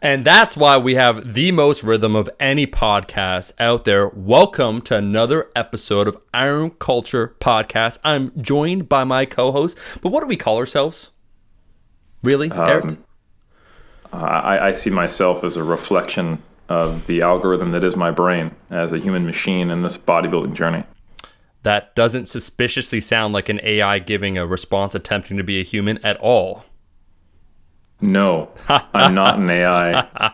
And that's why we have the most rhythm of any podcast out there. Welcome to another episode of Iron Culture Podcast. I'm joined by my co-host, but what do we call ourselves? Really, Eric? I see myself as a reflection of the algorithm that is my brain as a human machine in this bodybuilding journey. That doesn't suspiciously sound like an AI giving a response attempting to be a human at all. No, I'm not an AI.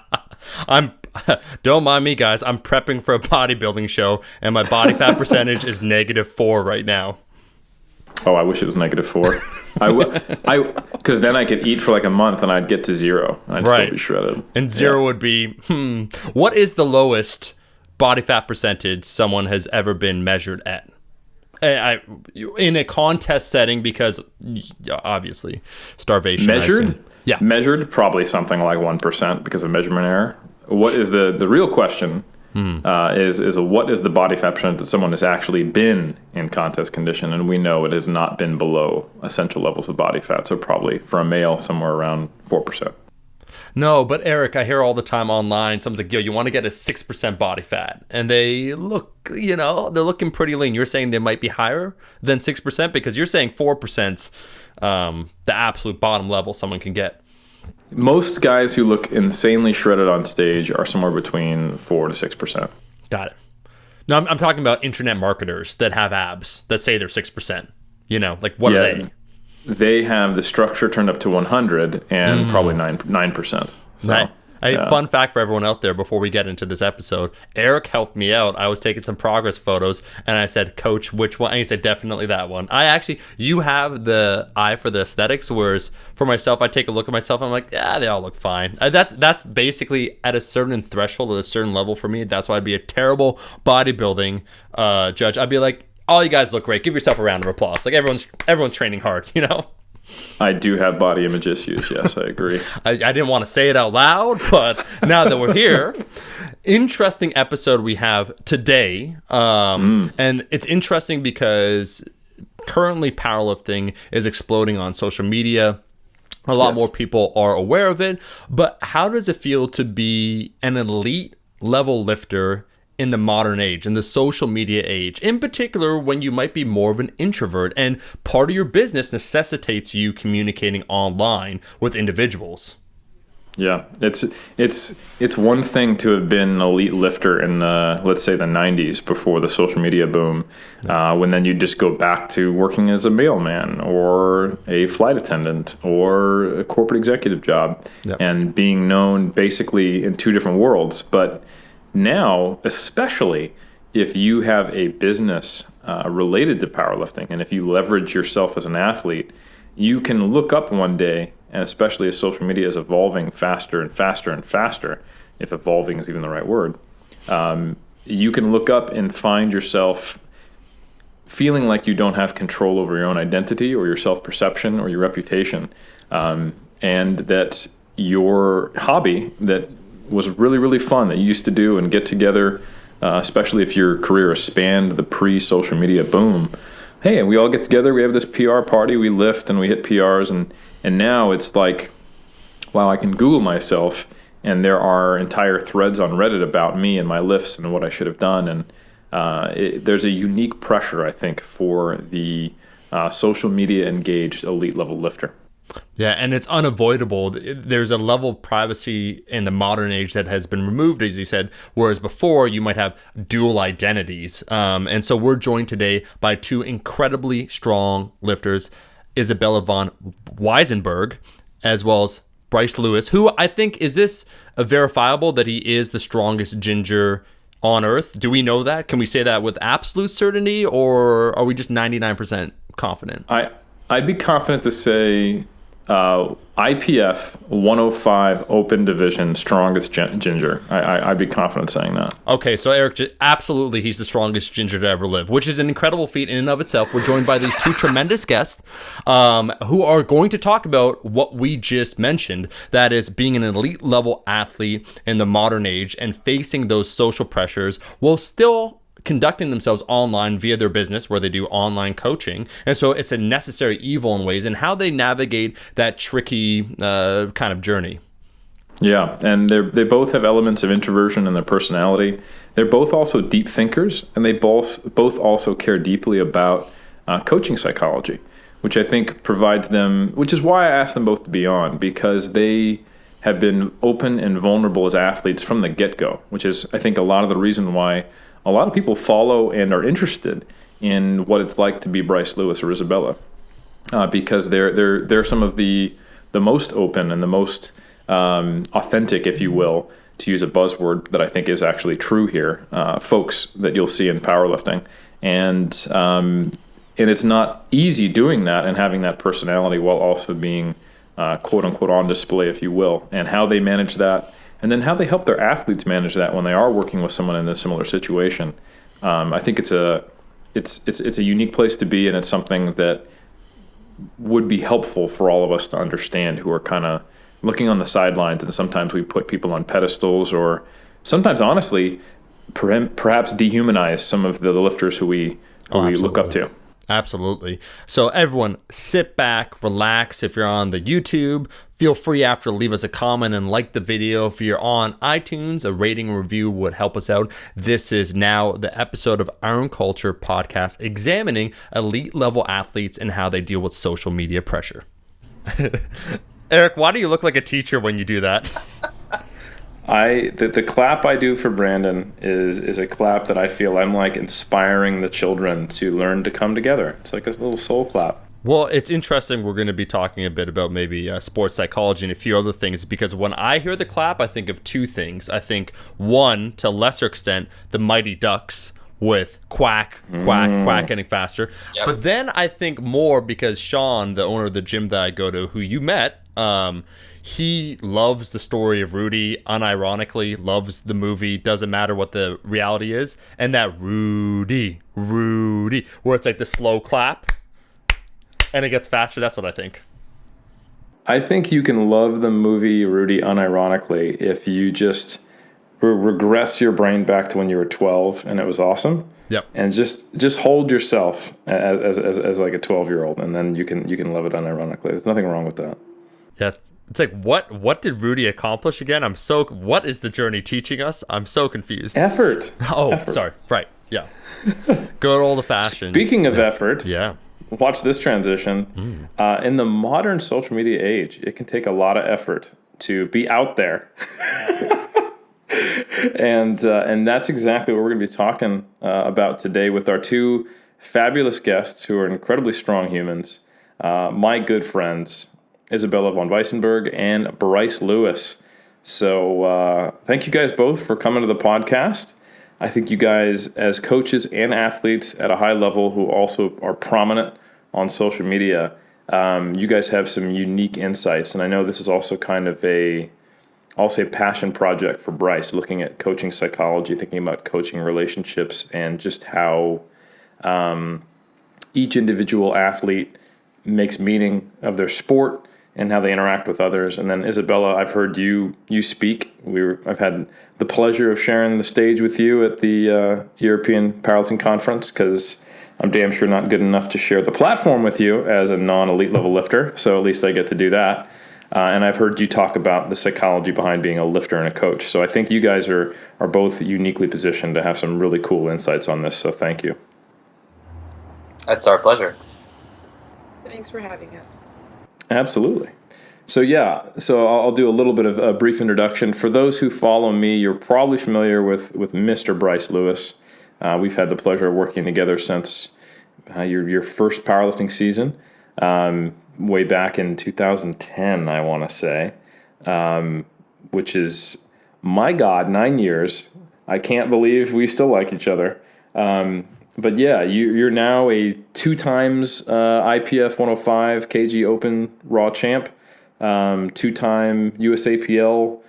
Don't mind me, guys. I'm prepping for a bodybuilding show, and my body fat percentage is -4 right now. Oh, I wish it was -4. Because then I could eat for like a month and I'd get to 0. I'd still be shredded. And 0 would be, what is the lowest body fat percentage someone has ever been measured at? In a contest setting, because obviously starvation. Measured? Yeah. Measured, probably something like 1% because of measurement error. What is the real question is what is the body fat percent that someone has actually been in contest condition? And we know it has not been below essential levels of body fat. So probably for a male, somewhere around 4%. No, but Eric, I hear all the time online, someone's like, yo, you want to get a 6% body fat. And they look, they're looking pretty lean. You're saying they might be higher than 6% because you're saying 4%'s the absolute bottom level someone can get. Most guys who look insanely shredded on stage are somewhere between 4 to 6%. Got it. No, I'm talking about internet marketers that have abs that say they're 6%. What are they? They have the structure turned up to 100 and probably 9%. So, right. Fun fact for everyone out there before we get into this episode, Eric helped me out. I was taking some progress photos and I said, Coach, which one? And he said, definitely that one. You have the eye for the aesthetics, whereas for myself, I take a look at myself and I'm like, yeah, they all look fine. That's basically at a certain threshold, at a certain level for me. That's why I'd be a terrible bodybuilding judge. I'd be like, all you guys look great. Give yourself a round of applause. Like everyone's training hard, I do have body image issues. Yes, I agree. I didn't want to say it out loud, but now that we're here, interesting episode we have today. And it's interesting because currently powerlifting is exploding on social media. A lot more people are aware of it. But how does it feel to be an elite level lifter in the modern age, in the social media age, in particular when you might be more of an introvert and part of your business necessitates you communicating online with individuals? Yeah, it's one thing to have been an elite lifter in the, let's say, the 90s before the social media boom, when then you just go back to working as a mailman or a flight attendant or a corporate executive job and being known basically in two different worlds. But now, especially if you have a business related to powerlifting and if you leverage yourself as an athlete, you can look up one day, and especially as social media is evolving faster and faster and faster, if evolving is even the right word, you can look up and find yourself feeling like you don't have control over your own identity or your self-perception or your reputation, and that your hobby that was really, really fun that you used to do and get together, especially if your career spanned the pre-social media boom. Hey, we all get together, we have this PR party, we lift and we hit PRs, and now it's like, wow, I can Google myself and there are entire threads on Reddit about me and my lifts and what I should have done. And there's a unique pressure, I think, for the social media engaged elite level lifter. Yeah, and it's unavoidable. There's a level of privacy in the modern age that has been removed, as you said, whereas before you might have dual identities. And so we're joined today by two incredibly strong lifters, Isabella von Weissenberg, as well as Bryce Lewis, who I think, is this a verifiable that he is the strongest ginger on earth? Do we know that? Can we say that with absolute certainty, or are we just 99% confident? I'd be confident to say IPF 105 open division strongest ginger. I'd be confident saying that. Okay, so Eric, absolutely, he's the strongest ginger to ever live, which is an incredible feat in and of itself. We're joined by these two tremendous guests who are going to talk about what we just mentioned, that is being an elite level athlete in the modern age and facing those social pressures while still conducting themselves online via their business where they do online coaching. And so it's a necessary evil in ways, and how they navigate that tricky kind of journey. Yeah, and they both have elements of introversion in their personality. They're both also deep thinkers, and they both also care deeply about coaching psychology, which I think provides them, which is why I asked them both to be on, because they have been open and vulnerable as athletes from the get-go, which is, I think, a lot of the reason why a lot of people follow and are interested in what it's like to be Bryce Lewis or Isabella, because they're some of the most open and the most authentic, if you will, to use a buzzword that I think is actually true here, folks that you'll see in powerlifting. And it's not easy doing that and having that personality while also being quote unquote on display, if you will, and how they manage that, and then how they help their athletes manage that when they are working with someone in a similar situation. I think it's a unique place to be, and it's something that would be helpful for all of us to understand who are kind of looking on the sidelines, and sometimes we put people on pedestals, or sometimes honestly perhaps dehumanize some of the lifters who we look up to. Absolutely. So everyone, sit back, relax. If you're on the YouTube, feel free after to leave us a comment and like the video. If you're on iTunes, a rating and review would help us out. This is now the episode of Iron Culture Podcast examining elite level athletes and how they deal with social media pressure. Eric, why do you look like a teacher when you do that? The clap I do for Brandon is a clap that I feel I'm like inspiring the children to learn to come together. It's like a little soul clap. Well, it's interesting. We're going to be talking a bit about maybe sports psychology and a few other things, because when I hear the clap, I think of two things. I think, one, to a lesser extent, the Mighty Ducks with quack, getting faster. Yep. But then I think more because Sean, the owner of the gym that I go to, who you met, he loves the story of Rudy, unironically, loves the movie, doesn't matter what the reality is. And that Rudy, where it's like the slow clap and it gets faster. That's what I think. I think you can love the movie Rudy unironically if you just regress your brain back to when you were 12 and it was awesome. Yep. And just hold yourself as like a 12-year-old, and then you can love it unironically. There's nothing wrong with that. Yeah. It's like, what did Rudy accomplish again? What is the journey teaching us? I'm so confused. Effort. Sorry. Right. Yeah. Good old fashioned. Speaking of effort. Yeah. Watch this transition. In the modern social media age, it can take a lot of effort to be out there. And that's exactly what we're going to be talking about today with our two fabulous guests who are incredibly strong humans, my good friends, Isabella von Weissenberg and Bryce Lewis. So thank you guys both for coming to the podcast. I think you guys, as coaches and athletes at a high level who also are prominent on social media, you guys have some unique insights. And I know this is also kind of I'll say passion project for Bryce, looking at coaching psychology, thinking about coaching relationships, and just how each individual athlete makes meaning of their sport and how they interact with others. And then Isabella, I've heard you speak. I've had the pleasure of sharing the stage with you at the European Powerlifting Conference, because I'm damn sure not good enough to share the platform with you as a non-elite level lifter. So at least I get to do that. And I've heard you talk about the psychology behind being a lifter and a coach. So I think you guys are both uniquely positioned to have some really cool insights on this. So thank you. That's our pleasure. Thanks for having us. Absolutely. So I'll do a little bit of a brief introduction. For those who follow me, you're probably familiar with Mr. Bryce Lewis. We've had the pleasure of working together since your first powerlifting season, way back in 2010, I want to say, which is, my God, 9 years. I can't believe we still like each other. But yeah, you're now a 2 times IPF 105 kg Open Raw champ, 2-time USAPL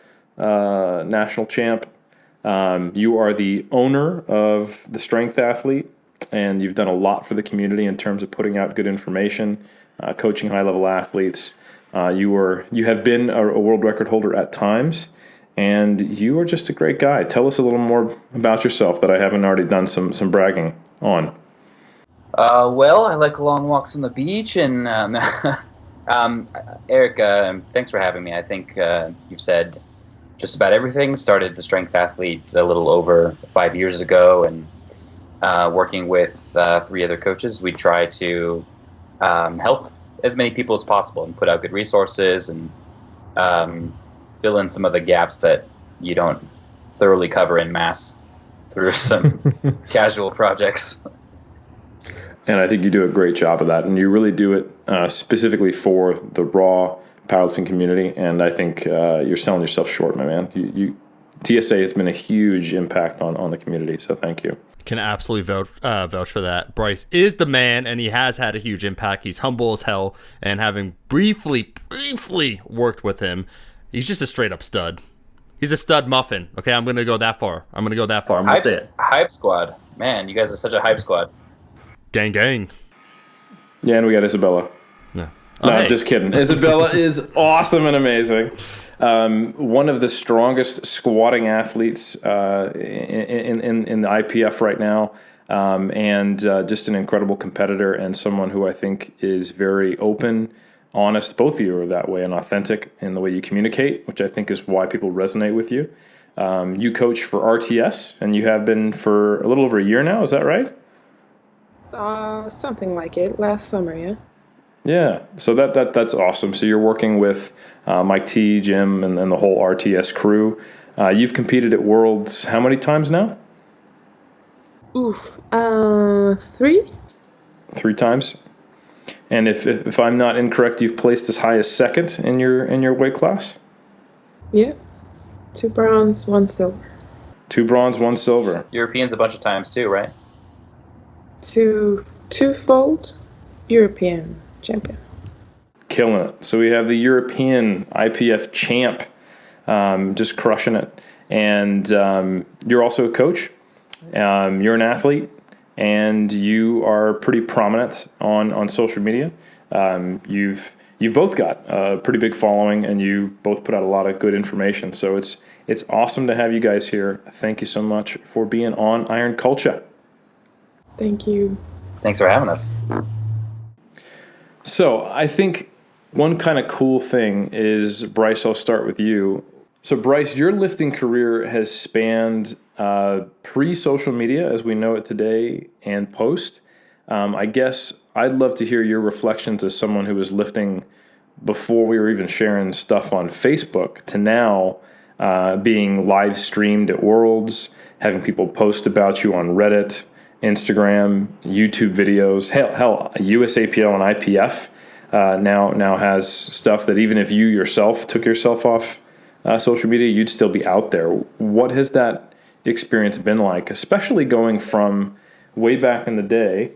national champ. You are the owner of The Strength Athlete, and you've done a lot for the community in terms of putting out good information, coaching high-level athletes. You have been a world record holder at times, and you are just a great guy. Tell us a little more about yourself that I haven't already done some bragging on. Well, I like long walks on the beach, and Eric, thanks for having me. I think you've said just about everything. Started the Strength Athlete a little over 5 years ago, and working with 3 other coaches, we try to help as many people as possible and put out good resources and fill in some of the gaps that you don't thoroughly cover in mass through some casual projects. And I think you do a great job of that, and you really do it specifically for the raw powerlifting community. And I think you're selling yourself short, my man. TSA has been a huge impact on the community, so thank you. Can absolutely vouch for that. Bryce is the man, and he has had a huge impact. He's humble as hell, and having briefly worked with him, he's just a straight up stud. He's a stud muffin. Okay, I'm gonna go that far. I'm gonna say it. Hype squad, man. You guys are such a hype squad. Gang. Yeah, and we got Isabella. No, I'm just kidding. Isabella is awesome and amazing. One of the strongest squatting athletes in the IPF right now, and just an incredible competitor and someone who I think is very open, honest. Both of you are that way, and authentic in the way you communicate, which I think is why people resonate with you. You coach for RTS, and you have been for a little over a year now. Is that right? Something like it. Last summer, yeah. Yeah, so that's awesome. So you're working with Mike T, Jim, and the whole RTS crew. You've competed at Worlds how many times now? 3. 3 times. And if I'm not incorrect, you've placed as high as second in your weight class? Yeah. 2 bronze, 1 silver. 2 bronze, 1 silver. Europeans a bunch of times too, right? Twofold European champion. Killing it. So we have the European IPF champ, just crushing it. And you're also a coach. You're an athlete, and you are pretty prominent on social media. You've both got a pretty big following, and you both put out a lot of good information. So it's awesome to have you guys here. Thank you so much for being on Iron Culture. Thank you. Thanks for having us. So I think one kind of cool thing is, Bryce, I'll start with you. So Bryce, your lifting career has spanned pre-social media as we know it today and post. I guess I'd love to hear your reflections as someone who was lifting before we were even sharing stuff on Facebook to now being live streamed at Worlds, having people post about you on Reddit, Instagram, YouTube videos. Hell, USAPL and IPF now has stuff that even if you yourself took yourself off social media, you'd still be out there. What has that experience been like, especially going from way back in the day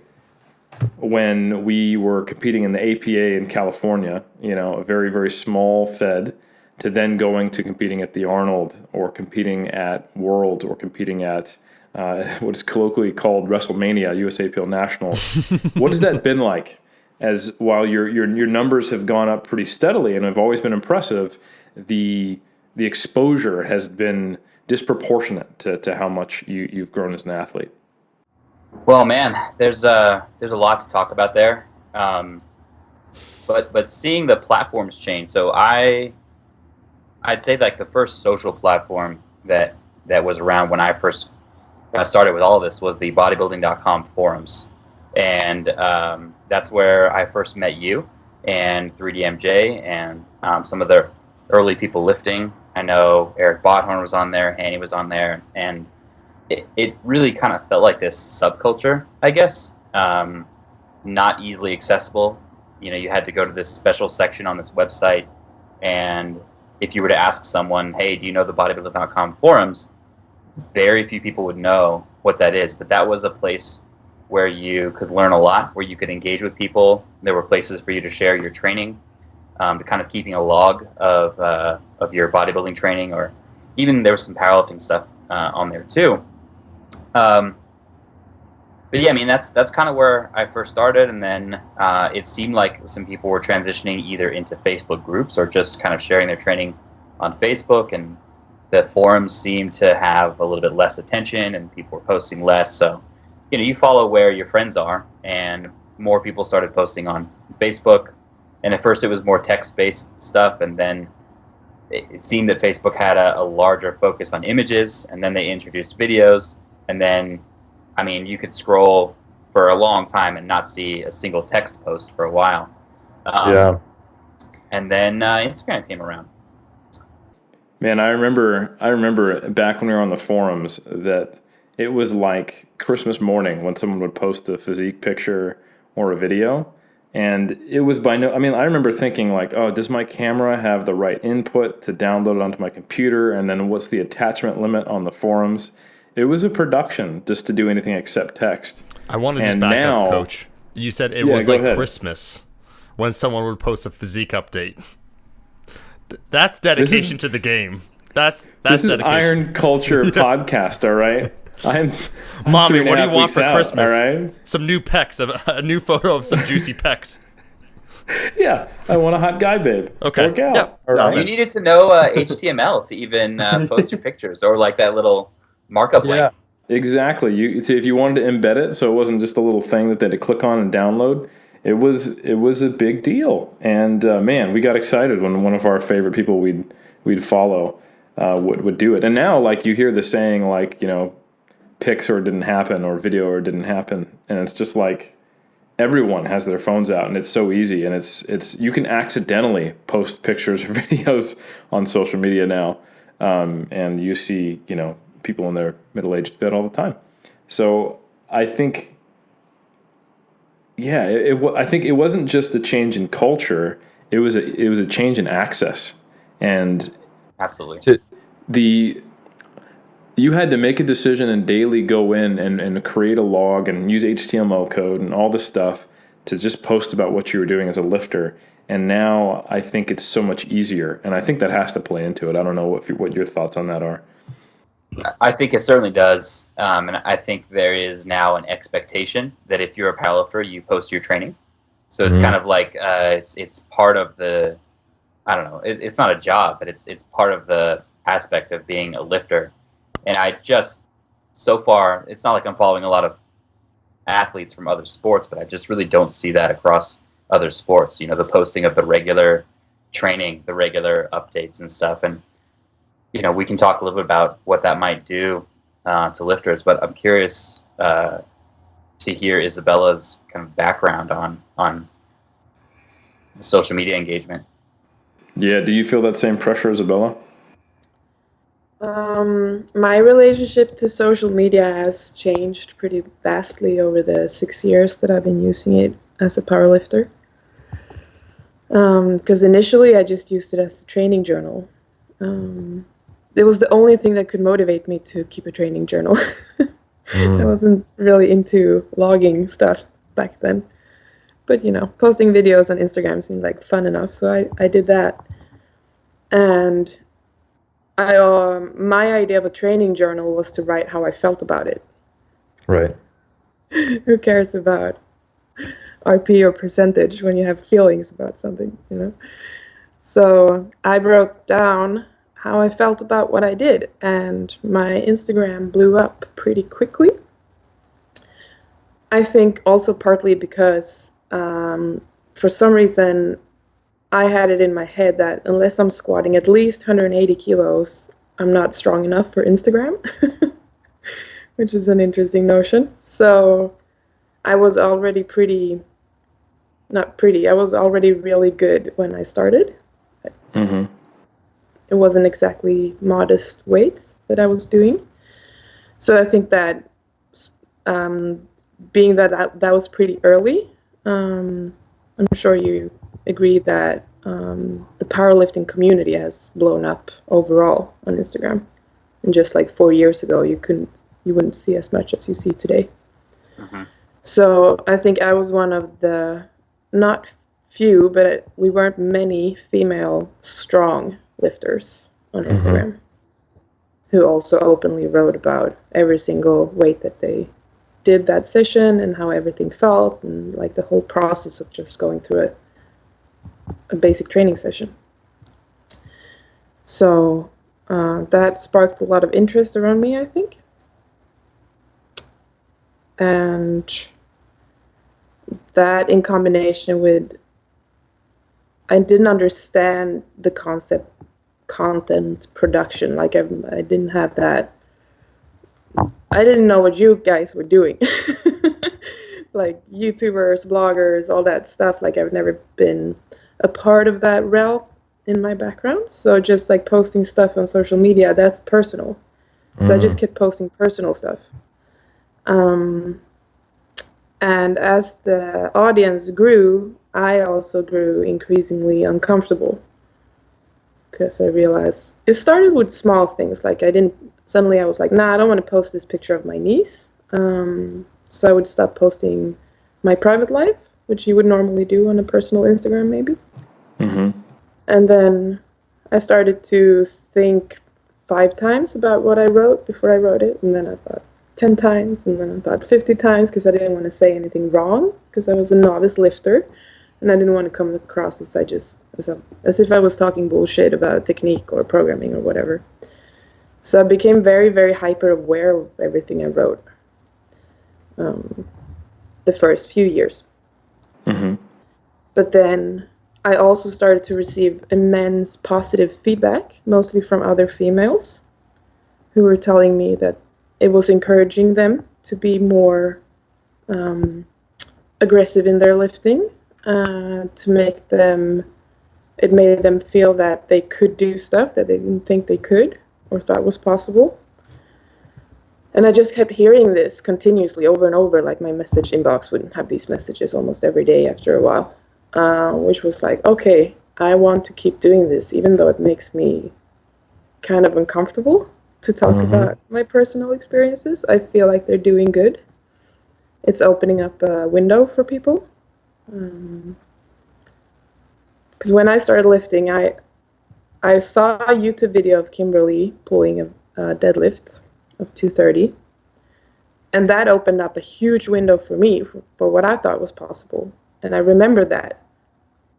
when we were competing in the APA in California, a very, very small fed, to then going to competing at the Arnold or competing at Worlds or competing at what is colloquially called WrestleMania, USAPL Nationals. What has that been like? As while your numbers have gone up pretty steadily and have always been impressive, the exposure has been disproportionate to how much you've grown as an athlete. Well, man, there's a lot to talk about there, but seeing the platforms change. So I'd say like the first social platform that was around when I first started with all of this was the bodybuilding.com forums, and that's where I first met you and 3DMJ and some of the early people lifting. I know Eric Bothorn was on there, Annie was on there, and it really kind of felt like this subculture, I guess. Not easily accessible. You had to go to this special section on this website, and if you were to ask someone, hey, do you know the bodybuilding.com forums? Very few people would know what that is, but that was a place where you could learn a lot, where you could engage with people. There were places for you to share your training, to kind of keeping a log of your bodybuilding training, or even there was some powerlifting stuff on there too. But yeah, I mean that's kind of where I first started, and then it seemed like some people were transitioning either into Facebook groups or just kind of sharing their training on Facebook, and the forums seemed to have a little bit less attention, and people were posting less. So, you follow where your friends are, and more people started posting on Facebook. And at first it was more text-based stuff, and then it seemed that Facebook had a larger focus on images, and then they introduced videos, and then, I mean, you could scroll for a long time and not see a single text post for a while. And then Instagram came around. Man, I remember back when we were on the forums that it was like Christmas morning when someone would post a physique picture or a video. And it was I remember thinking like, oh, does my camera have the right input to download it onto my computer? And then what's the attachment limit on the forums? It was a production just to do anything except text. I want to just back up, Coach. You said it was like Christmas when someone would post a physique update. That's dedication to the game. That's this dedication. Is Iron Culture podcast, all right? I'm Mommy, what do you want for Christmas? All right? Some new pecs, a new photo of some juicy pecs. Yeah, I want a hot guy, babe. Okay. Work out. Yep. All right. You needed to know HTML to even post your pictures, or like that little markup link. Exactly. If you wanted to embed it, so it wasn't just a little thing that they had to click on and download. It was a big deal, and man, we got excited when one of our favorite people we'd follow would do it. And now, like, you hear the saying, like, you know, pics or didn't happen, or video or didn't happen, and it's just like everyone has their phones out, and it's so easy, and it's you can accidentally post pictures or videos on social media now, and you see, you know, people in their middle age do that all the time. So I think, I think it wasn't just a change in culture; it was a change in access, and absolutely you had to make a decision and daily go in and create a log and use HTML code and all this stuff to just post about what you were doing as a lifter. And now I think it's so much easier, and I think that has to play into it. I don't know what your thoughts on that are. I think it certainly does, and I think there is now an expectation that if you're a powerlifter, you post your training. So it's kind of like it's part of the, I don't know, it's not a job, but it's part of the aspect of being a lifter. And I just, so far, it's not like I'm following a lot of athletes from other sports, but I just really don't see that across other sports. You know, the posting of the regular training, the regular updates and stuff. And, you know, we can talk a little bit about what that might do to lifters, but I'm curious to hear Isabella's kind of background on the social media engagement. Yeah, do you feel that same pressure, Isabella? My relationship to social media has changed pretty vastly over the 6 years that I've been using it as a powerlifter. Because initially I just used it as a training journal. It was the only thing that could motivate me to keep a training journal. I wasn't really into logging stuff back then. But, you know, posting videos on Instagram seemed like fun enough, so I did that. And my idea of a training journal was to write how I felt about it. Right. Who cares about RP or percentage when you have feelings about something, you know? So I wrote down how I felt about what I did, and my Instagram blew up pretty quickly. I think also partly because for some reason I had it in my head that unless I'm squatting at least 180 kilos, I'm not strong enough for Instagram, which is an interesting notion. So I was already I was already really good when I started. Mm-hmm. It wasn't exactly modest weights that I was doing. So I think that being that was pretty early, I'm sure you agree that the powerlifting community has blown up overall on Instagram. And just like 4 years ago, you wouldn't see as much as you see today. Mm-hmm. So I think I was one of the, not few, but we weren't many female strong lifters on Instagram who also openly wrote about every single weight that they did that session and how everything felt and like the whole process of just going through a basic training session. So that sparked a lot of interest around me, I think. And that in combination with, I didn't understand the concept content production. Like I didn't have that. I didn't know what you guys were doing. Like YouTubers, bloggers, all that stuff. Like I've never been a part of that realm in my background. So just like posting stuff on social media, that's personal. So I just kept posting personal stuff. And as the audience grew, I also grew increasingly uncomfortable. Because I realized it started with small things. Like suddenly I was like, nah, I don't want to post this picture of my niece. So I would stop posting my private life, which you would normally do on a personal Instagram maybe. Mm-hmm. And then I started to think 5 times about what I wrote before I wrote it. And then I thought 10 times, and then I thought 50 times because I didn't want to say anything wrong because I was a novice lifter. And I didn't want to come across as as if I was talking bullshit about technique or programming or whatever. So I became very, very hyper aware of everything I wrote the first few years. Mm-hmm. But then I also started to receive immense positive feedback, mostly from other females who were telling me that it was encouraging them to be more aggressive in their lifting. It made them feel that they could do stuff that they didn't think they could or thought was possible. And I just kept hearing this continuously over and over, like my message inbox would have these messages almost every day after a while, which was like, okay, I want to keep doing this, even though it makes me kind of uncomfortable to talk about my personal experiences. I feel like they're doing good. It's opening up a window for people. Because when I started lifting, I saw a YouTube video of Kimberly pulling a deadlift of 230, and that opened up a huge window for me for what I thought was possible. And I remember that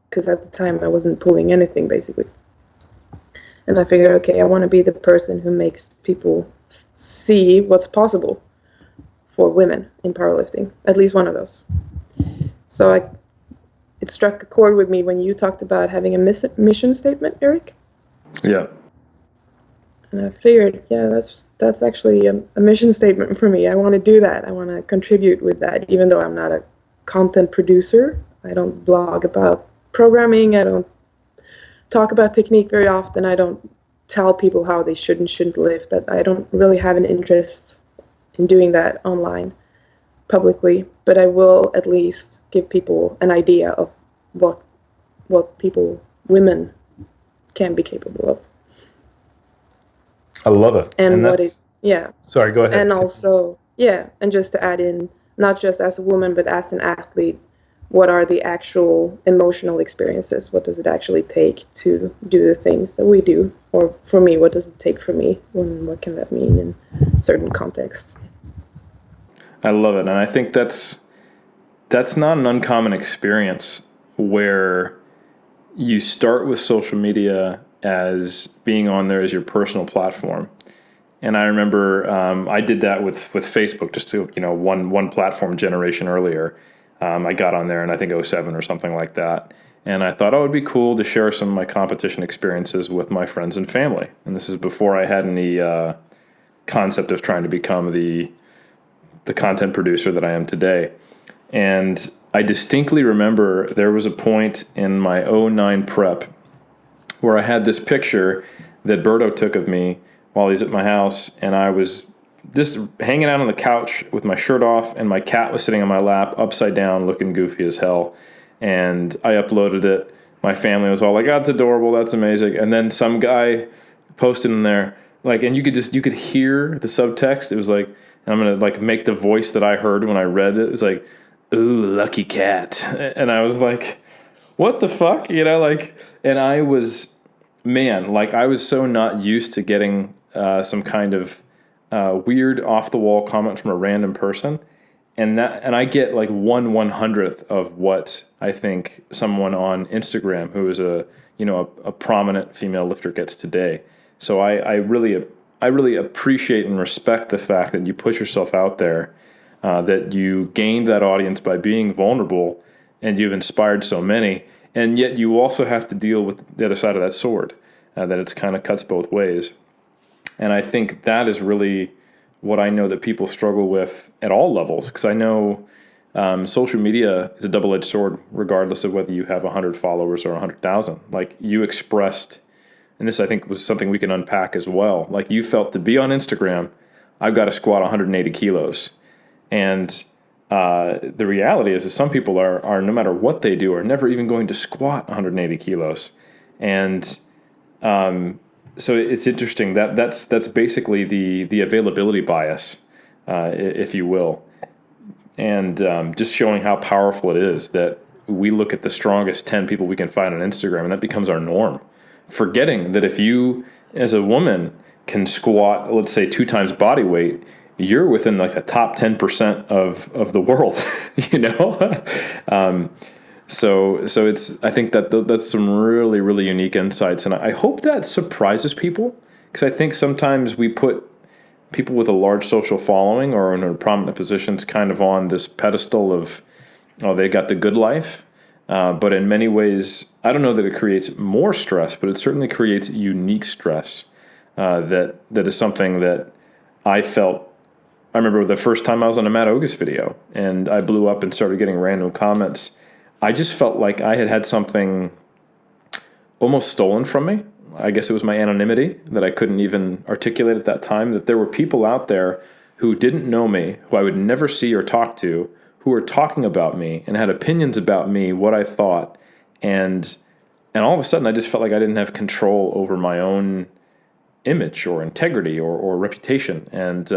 because at the time I wasn't pulling anything basically. And I figured, okay, I want to be the person who makes people see what's possible for women in powerlifting, at least one of those. So it struck a chord with me when you talked about having a mission statement, Eric. Yeah. And I figured, yeah, that's actually a mission statement for me. I want to do that. I want to contribute with that, even though I'm not a content producer. I don't blog about programming. I don't talk about technique very often. I don't tell people how they should and shouldn't lift. That I don't really have an interest in doing that online publicly, but I will at least give people an idea of what women can be capable of. I love it. And what is, yeah. Sorry, go ahead. And also, yeah, and just to add in, not just as a woman, but as an athlete, what are the actual emotional experiences? What does it actually take to do the things that we do? Or for me, what does it take for me? And what can that mean in certain contexts? I love it. And I think that's not an uncommon experience where you start with social media as being on there as your personal platform. And I remember I did that with Facebook just to, one platform generation earlier. I got on there in, I think, 2007 or something like that. And I thought, it'd be cool to share some of my competition experiences with my friends and family. And this is before I had any concept of trying to become the content producer that I am today. And I distinctly remember there was a point in my 2009 prep where I had this picture that Berto took of me while he's at my house, and I was just hanging out on the couch with my shirt off, and my cat was sitting on my lap, upside down, looking goofy as hell. And I uploaded it. My family was all like, "That's adorable, that's amazing." And then some guy posted in there, and you could hear the subtext. It was like, I'm gonna make the voice that I heard when I read it. It was like, "Ooh, lucky cat," and I was like, "What the fuck?" And I was. Man, I was so not used to getting some kind of weird off-the-wall comment from a random person, and I get 1/100th of what I think someone on Instagram who is a prominent female lifter gets today. So I really appreciate and respect the fact that you push yourself out there, that you gained that audience by being vulnerable, and you've inspired so many. And yet you also have to deal with the other side of that sword. that it's kind of cuts both ways. And I think that is really what I know that people struggle with at all levels, because I know social media is a double-edged sword, regardless of whether you have 100 followers or 100,000. Like you expressed, and this I think was something we can unpack as well. Like you felt to be on Instagram, I've got to squat 180 kilos. And the reality is some people are, no matter what they do, are never even going to squat 180 kilos. And so it's interesting that's basically the availability bias, if you will. And just showing how powerful it is that we look at the strongest 10 people we can find on Instagram, and that becomes our norm. Forgetting that if you, as a woman, can squat, let's say 2 times body weight, you're within like the top 10% of the world, you know? So it's, I think that's some really, really unique insights. And I hope that surprises people, because I think sometimes we put people with a large social following or in prominent positions kind of on this pedestal of, oh, they got the good life. But in many ways, I don't know that it creates more stress, but it certainly creates unique stress. That is something that I felt. I remember the first time I was on a Matt Ogus video and I blew up and started getting random comments. I just felt like I had something almost stolen from me. I guess it was my anonymity that I couldn't even articulate at that time, that there were people out there who didn't know me, who I would never see or talk to, who were talking about me and had opinions about me, what I thought. And all of a sudden I just felt like I didn't have control over my own image or integrity or reputation. And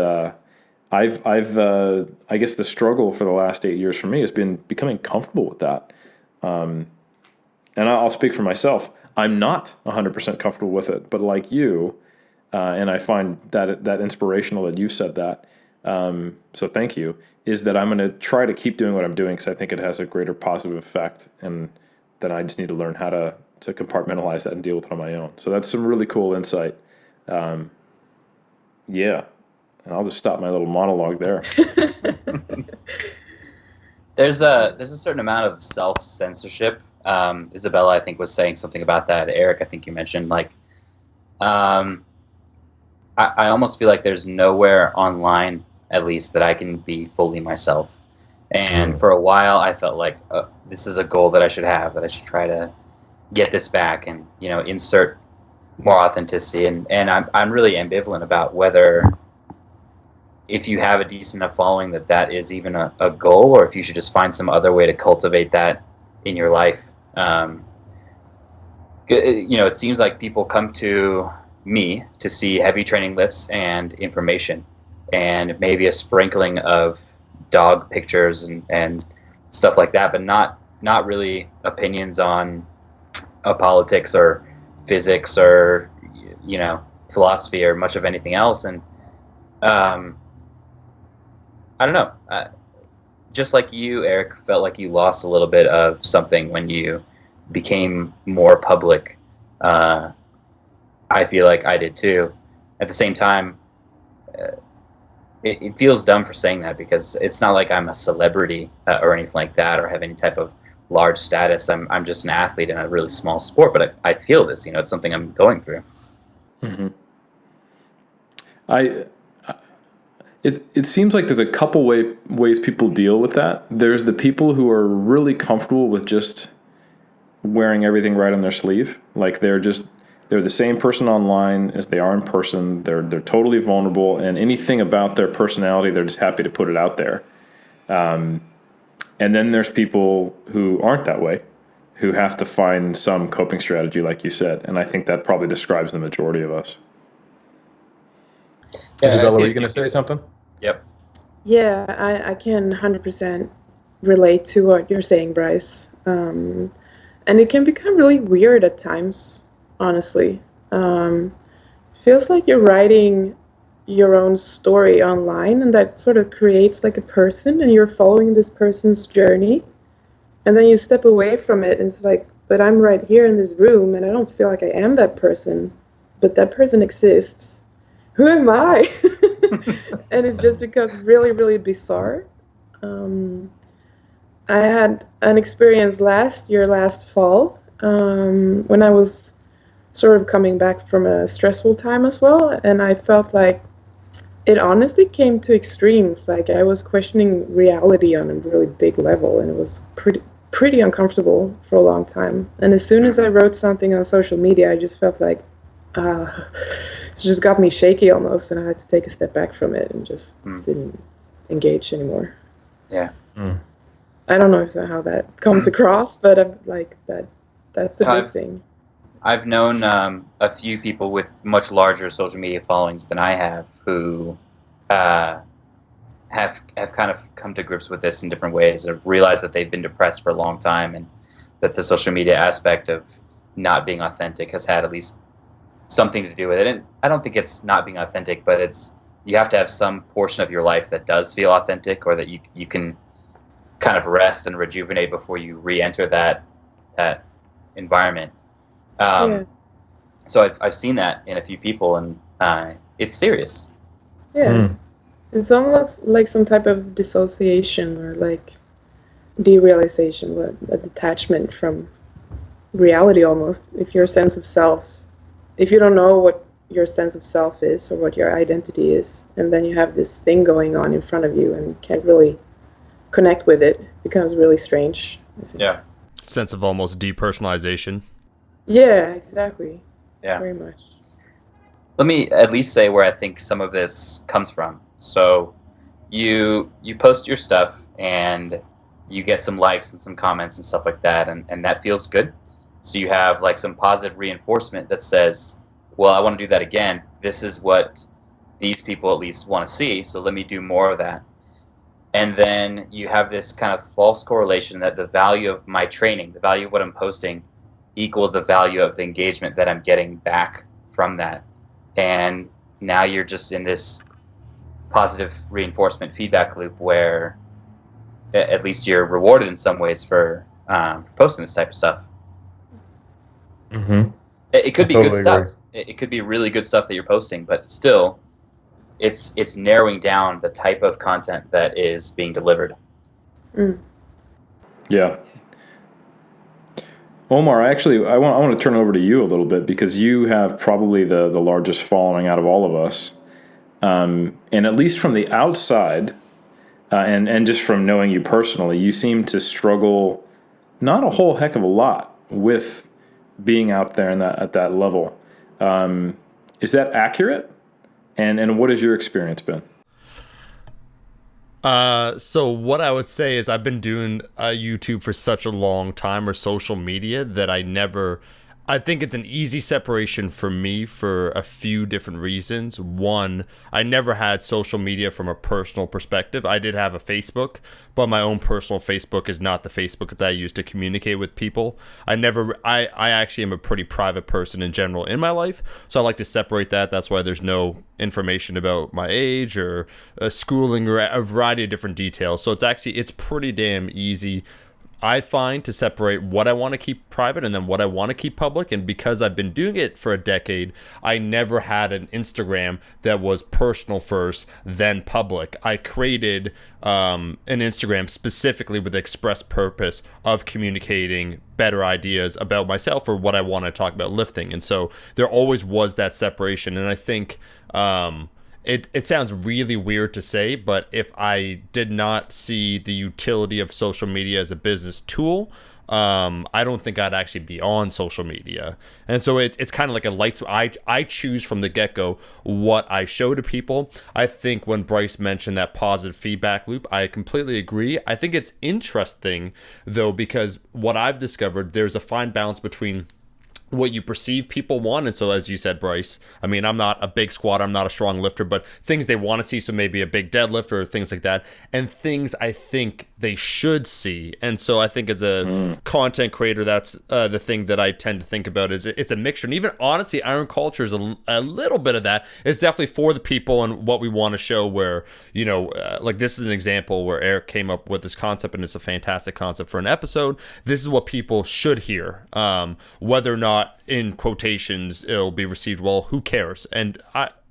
I've I guess the struggle for the last 8 years for me has been becoming comfortable with that. And I'll speak for myself. I'm not 100% comfortable with it, but like you, and I find that inspirational that you said that. So thank you. Is that I'm going to try to keep doing what I'm doing because I think it has a greater positive effect, and then I just need to learn how to compartmentalize that and deal with it on my own. So that's some really cool insight. Yeah. And I'll just stop my little monologue there. There's a certain amount of self-censorship. Isabella, I think, was saying something about that. Eric, I think you mentioned, like, I almost feel like there's nowhere online, at least, that I can be fully myself. And for a while, I felt like this is a goal that I should have, that I should try to get this back and, you know, insert more authenticity. And I'm really ambivalent about whether, if you have a decent enough following, that is even a goal, or if you should just find some other way to cultivate that in your life. You know, it seems like people come to me to see heavy training lifts and information, and maybe a sprinkling of dog pictures and stuff like that, but not really opinions on politics or physics or, you know, philosophy or much of anything else. And I don't know. Just like you, Eric, felt like you lost a little bit of something when you became more public. I feel like I did too. At the same time, it feels dumb for saying that, because it's not like I'm a celebrity or anything like that, or have any type of large status. I'm just an athlete in a really small sport, but I feel this. You know, it's something I'm going through. Mm-hmm. It seems like there's a couple ways people deal with that. There's the people who are really comfortable with just wearing everything right on their sleeve. Like they're the same person online as they are in person. They're totally vulnerable, and anything about their personality, they're just happy to put it out there. And then there's people who aren't that way, who have to find some coping strategy, like you said. And I think that probably describes the majority of us. Yeah, Isabella, were you going to say something? Yep. Yeah, I can 100% relate to what you're saying, Bryce. And it can become really weird at times, honestly. Feels like you're writing your own story online, and that sort of creates like a person, and you're following this person's journey. And then you step away from it, and it's like, but I'm right here in this room, and I don't feel like I am that person, but that person exists. Who am I? And it's just becomes really, really bizarre. I had an experience last fall when I was sort of coming back from a stressful time as well, and I felt like it honestly came to extremes. Like I was questioning reality on a really big level, and it was pretty uncomfortable for a long time. And as soon as I wrote something on social media, I just felt like it just got me shaky almost, and I had to take a step back from it and just didn't engage anymore. Yeah. I don't know if how that comes across, but that's a big thing. I've known a few people with much larger social media followings than I have who have kind of come to grips with this in different ways, or realized that they've been depressed for a long time, and that the social media aspect of not being authentic has had at least something to do with it. And I don't think it's not being authentic, but you have to have some portion of your life that does feel authentic, or that you can kind of rest and rejuvenate before you re-enter that environment. So I've seen that in a few people, and it's serious. Yeah. It's almost like some type of dissociation, or like derealization, a detachment from reality almost. If your sense of self, if you don't know what your sense of self is or what your identity is, and then you have this thing going on in front of you and can't really connect with it, becomes really strange. Yeah. Sense of almost depersonalization. Yeah, exactly. Yeah. Very much. Let me at least say where I think some of this comes from. So you post your stuff and you get some likes and some comments and stuff like that, and that feels good. So you have like some positive reinforcement that says, well, I want to do that again. This is what these people at least want to see, so let me do more of that. And then you have this kind of false correlation that the value of my training, the value of what I'm posting, equals the value of the engagement that I'm getting back from that. And now you're just in this positive reinforcement feedback loop where at least you're rewarded in some ways for posting this type of stuff. Mm-hmm. It could be totally good stuff. It could be really good stuff that you're posting, but still, it's narrowing down the type of content that is being delivered. Yeah. Omar, I want to turn over to you a little bit, because you have probably the largest following out of all of us. And at least from the outside, and just from knowing you personally, you seem to struggle not a whole heck of a lot with being out there at that level. Is that accurate? And what has your experience been? So what I would say is I've been doing YouTube for such a long time, or social media, that I think it's an easy separation for me for a few different reasons. One, I never had social media from a personal perspective. I did have a Facebook, but my own personal Facebook is not the Facebook that I use to communicate with people. I actually am a pretty private person in general in my life, so I like to separate that. That's why there's no information about my age or schooling or a variety of different details. So it's pretty damn easy, I find, to separate what I want to keep private and then what I want to keep public. And because I've been doing it for a decade, I never had an Instagram that was personal first, then public. I created an Instagram specifically with the express purpose of communicating better ideas about myself or what I want to talk about lifting. And so there always was that separation. And I think it sounds really weird to say, but if I did not see the utility of social media as a business tool, I don't think I'd actually be on social media. And so it's kind of like a light. I choose from the get-go what I show to people. I think when Bryce mentioned that positive feedback loop, I completely agree. I think it's interesting, though, because what I've discovered, there's a fine balance between what you perceive people want. And so, as you said, Bryce, I mean, I'm not a big squatter, I'm not a strong lifter, but things they want to see, so maybe a big deadlift or things like that, and things I think they should see. And so I think as a content creator, that's the thing that I tend to think about is it's a mixture. And even honestly, Iron Culture is a little bit of that. It's definitely for the people and what we want to show, where, like this is an example where Eric came up with this concept, and it's a fantastic concept for an episode. This is what people should hear. Whether or not, in quotations, it'll be received well, who cares? And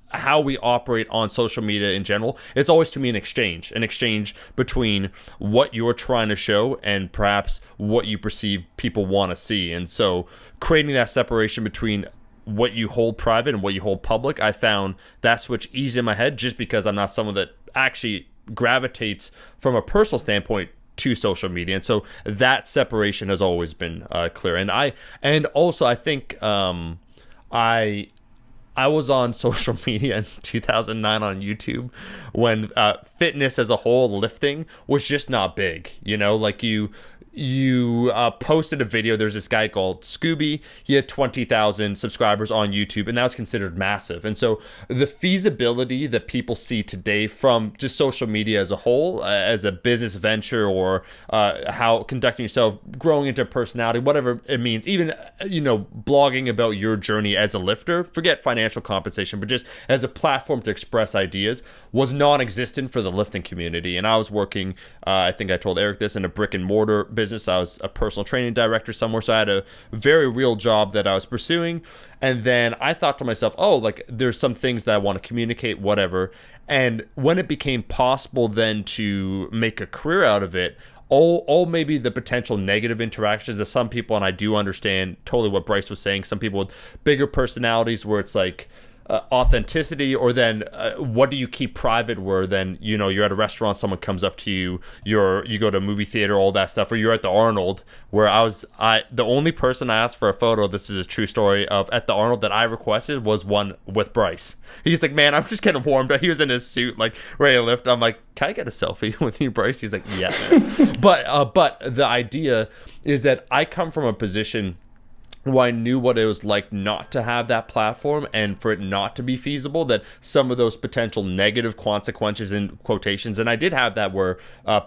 how we operate on social media in general, it's always, to me, an exchange between what you're trying to show and perhaps what you perceive people want to see. And so creating that separation between what you hold private and what you hold public. I found that switch easy in my head just because I'm not someone that actually gravitates from a personal standpoint to social media, and so that separation has always been clear. And also I think I was on social media in 2009 on YouTube when fitness as a whole, lifting, was just not big. Like you posted a video. There's this guy called Scooby. He had 20,000 subscribers on YouTube, and that was considered massive. And so the feasibility that people see today from just social media as a whole, as a business venture, or how conducting yourself, growing into personality, whatever it means, even blogging about your journey as a lifter, forget financial compensation, but just as a platform to express ideas, was non-existent for the lifting community. And I was working, I think I told Eric this, in a brick and mortar business. I was a personal training director somewhere, so I had a very real job that I was pursuing. And then I thought to myself, there's some things that I want to communicate, whatever. And when it became possible then to make a career out of it, all maybe the potential negative interactions that some people, and I do understand totally what Bryce was saying, some people with bigger personalities where it's like authenticity, or then what do you keep private, where then you're at a restaurant, someone comes up to you, you go to a movie theater, all that stuff, or you're at the Arnold, where the only person I asked for a photo, this is a true story, of at the Arnold that I requested was one with Bryce. He's like, man, I'm just getting warmed up. He was in his suit, like ready to lift. I'm like, can I get a selfie with you, Bryce? He's like, yeah. But the idea is that I come from a position where I knew what it was like not to have that platform, and for it not to be feasible, that some of those potential negative consequences, in quotations, and I did have that, where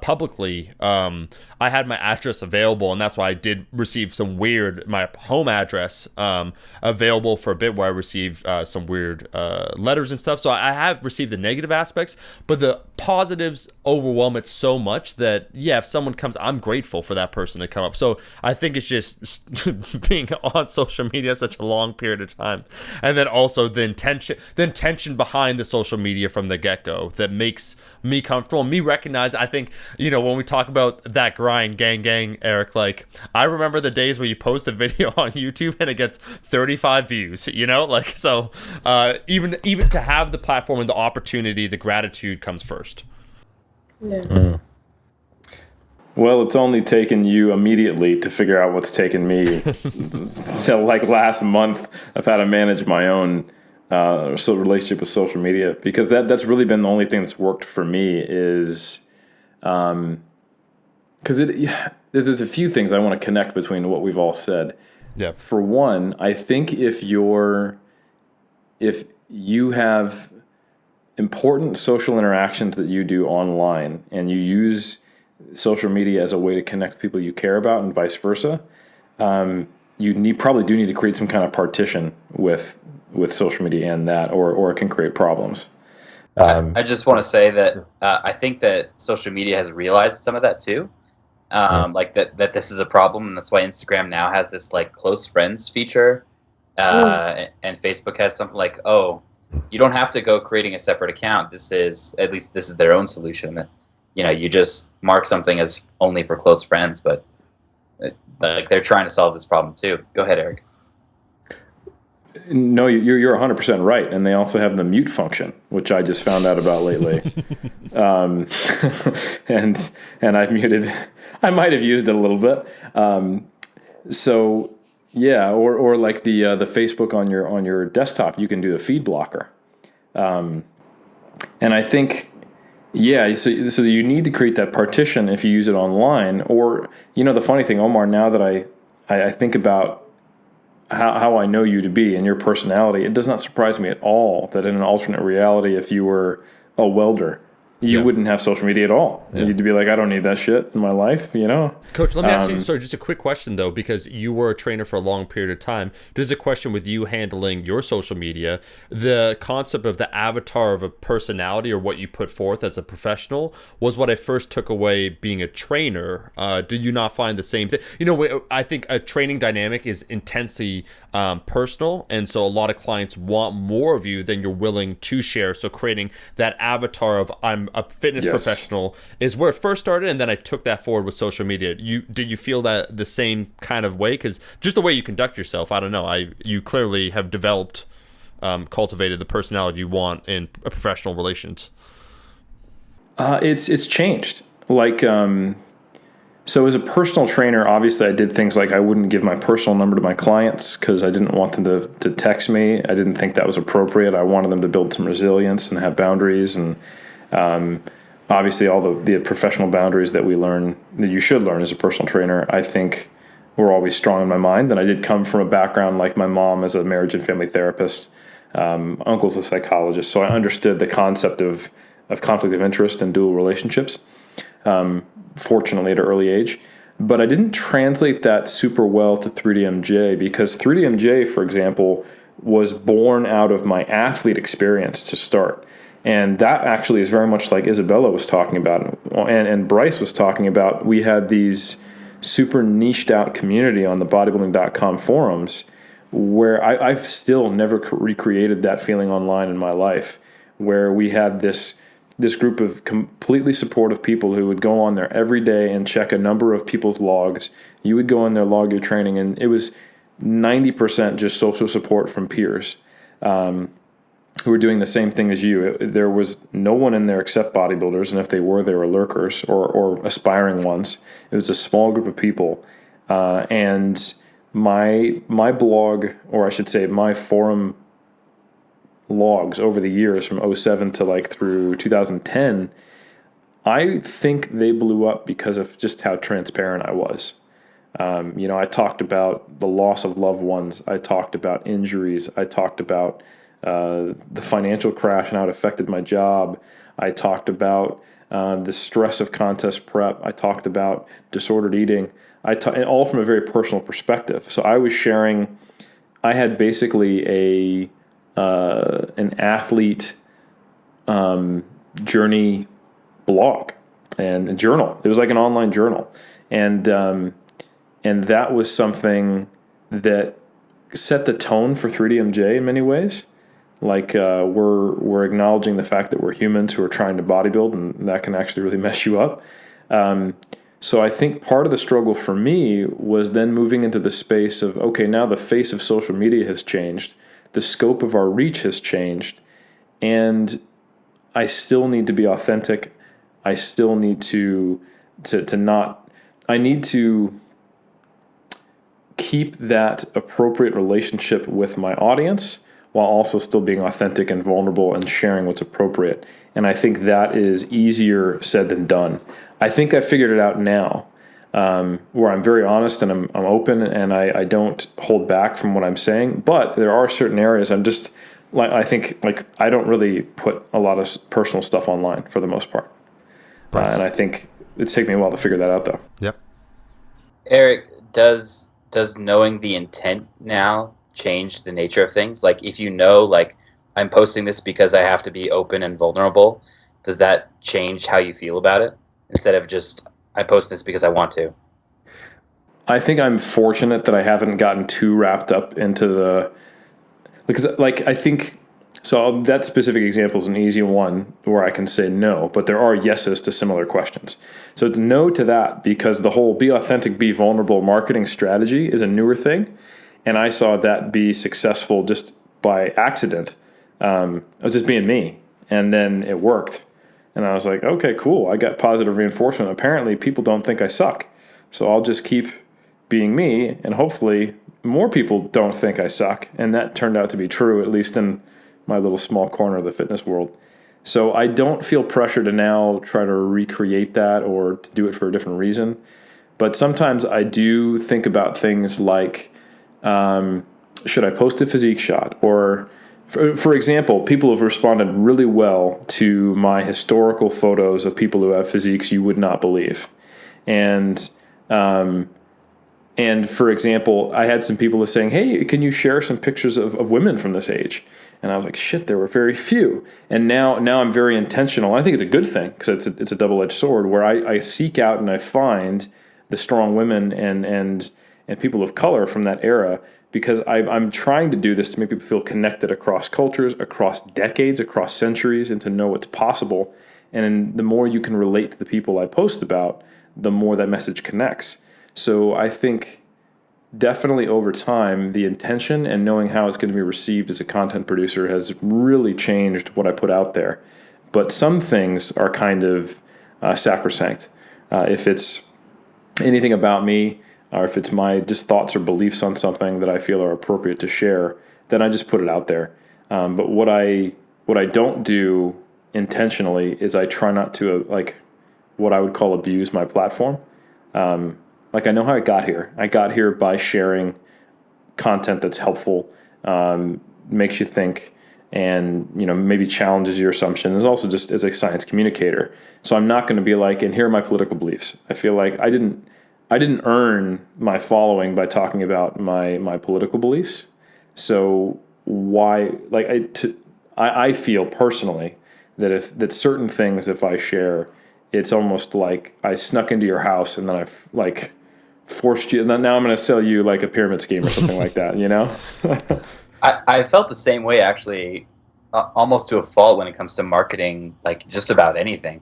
publicly I had my address available, and that's why I did receive my home address available for a bit, where I received some weird letters and stuff. So I have received the negative aspects, but the positives overwhelm it so much that, yeah, if someone comes, I'm grateful for that person to come up. So I think it's just being on social media such a long period of time, and then also the intention behind the social media from the get-go that makes me comfortable, and me recognize, I think, when we talk about that grind, gang, Eric, like, I remember the days where you post a video on YouTube and it gets 35 views, so even to have the platform and the opportunity, the gratitude comes first. Yeah. Well, it's only taken you immediately to figure out what's taken me. So, like last month, I've had to manage my own relationship with social media, because that's really been the only thing that's worked for me. Is because there's a few things I want to connect between what we've all said. Yeah. For one, I think if you have important social interactions that you do online, and you use social media as a way to connect people you care about, and vice versa, you probably do need to create some kind of partition with social media and that, or it can create problems. I just want to say that I think that social media has realized some of that too, like that this is a problem, and that's why Instagram now has this like close friends feature, and Facebook has something like, oh, you don't have to go creating a separate account. This is their own solution. You just mark something as only for close friends, but they're trying to solve this problem too. Go ahead, Eric. No, you're 100% right, and they also have the mute function, which I just found out about lately. And I've muted. I might have used it a little bit. So yeah, or like the Facebook on your desktop, you can do the feed blocker, and I think. Yeah, so you need to create that partition if you use it online. Or, the funny thing, Omar, now that I think about how I know you to be and your personality, it does not surprise me at all that in an alternate reality, if you were a welder, you wouldn't have social media at all. Yeah. You'd be like, I don't need that shit in my life, Coach, let me ask you, just a quick question, though, because you were a trainer for a long period of time. There's a question with you handling your social media. The concept of the avatar of a personality, or what you put forth as a professional, was what I first took away being a trainer. Did you not find the same thing? I think a training dynamic is intensely personal, and so a lot of clients want more of you than you're willing to share. So creating that avatar of I'm a fitness professional is where it first started, and then I took that forward with social media. Did you feel that the same kind of way? Because just the way you conduct yourself, I don't know. You clearly have developed, cultivated the personality you want in professional relations. It's changed. Like, so as a personal trainer, obviously I did things like I wouldn't give my personal number to my clients because I didn't want them to text me. I didn't think that was appropriate. I wanted them to build some resilience and have boundaries, and obviously all the professional boundaries that you should learn as a personal trainer, I think were always strong in my mind. And I did come from a background like my mom as a marriage and family therapist, uncle's a psychologist, so I understood the concept of conflict of interest and dual relationships. Fortunately at an early age, but I didn't translate that super well to 3DMJ because 3DMJ, for example, was born out of my athlete experience to start. And that actually is very much like Isabella was talking about and Bryce was talking about. We had these super niched out community on the bodybuilding.com forums where I've still never recreated that feeling online in my life, where we had this group of completely supportive people who would go on there every day and check a number of people's logs. You would go on there, log your training, and it was 90% just social support from peers who were doing the same thing as you. There was no one in there except bodybuilders, and if they were lurkers or aspiring ones. It was a small group of people. And my blog, or I should say my forum logs over the years from 2007 to through 2010, I think they blew up because of just how transparent I was. I talked about the loss of loved ones. I talked about injuries. I talked about the financial crash and how it affected my job. I talked about the stress of contest prep. I talked about disordered eating. And all from a very personal perspective. So I was sharing. I had basically an athlete journey blog and a journal. It was like an online journal, and that was something that set the tone for 3DMJ in many ways. Like we're acknowledging the fact that we're humans who are trying to bodybuild, and that can actually really mess you up. So I think part of the struggle for me was then moving into the space of, okay, now the face of social media has changed. The scope of our reach has changed, and I still need to be authentic. I still need to not. I need to keep that appropriate relationship with my audience while also still being authentic and vulnerable and sharing what's appropriate. And I think that is easier said than done. I think I figured it out now. Where I'm very honest and I'm open and I don't hold back from what I'm saying. But there are certain areas I'm just I think I don't really put a lot of personal stuff online for the most part. And I think it's taken me a while to figure that out though. Yep. Eric, does knowing the intent now change the nature of things? Like if you know, I'm posting this because I have to be open and vulnerable, does that change how you feel about it instead of just I post this because I want to? I think I'm fortunate that I haven't gotten too wrapped up into because I think, so that specific example is an easy one where I can say no, but there are yeses to similar questions. So no to that, because the whole be authentic, be vulnerable marketing strategy is a newer thing. And I saw that be successful just by accident. I was just being me, and then it worked. And I was like, okay, cool. I got positive reinforcement. Apparently, people don't think I suck. So I'll just keep being me, and hopefully more people don't think I suck. And that turned out to be true, at least in my little small corner of the fitness world. So I don't feel pressure to now try to recreate that or to do it for a different reason. But sometimes I do think about things like, should I post a physique shot? Or for example, people have responded really well to my historical photos of people who have physiques you would not believe. And for example, I had some people saying, hey, can you share some pictures of women from this age? And I was like, shit, there were very few. And now I'm very intentional. I think it's a good thing because it's a double-edged sword where I seek out and I find the strong women and people of color from that era, because I'm trying to do this to make people feel connected across cultures, across decades, across centuries, and to know what's possible. And the more you can relate to the people I post about, the more that message connects. So I think definitely over time, the intention and knowing how it's going to be received as a content producer has really changed what I put out there. But some things are kind of sacrosanct. If it's anything about me, or if it's my just thoughts or beliefs on something that I feel are appropriate to share, then I just put it out there. But what I don't do intentionally is I try not to what I would call abuse my platform. I know how I got here. I got here by sharing content that's helpful, makes you think, and maybe challenges your assumptions. Also, just as a science communicator. So I'm not going to be like, and here are my political beliefs. I feel like I didn't earn my following by talking about my political beliefs. So why? I feel personally that certain things, if I share, it's almost like I snuck into your house and then I've forced you. And then now I'm going to sell you like a pyramid scheme or something like that. I felt the same way actually, almost to a fault when it comes to marketing, like just about anything.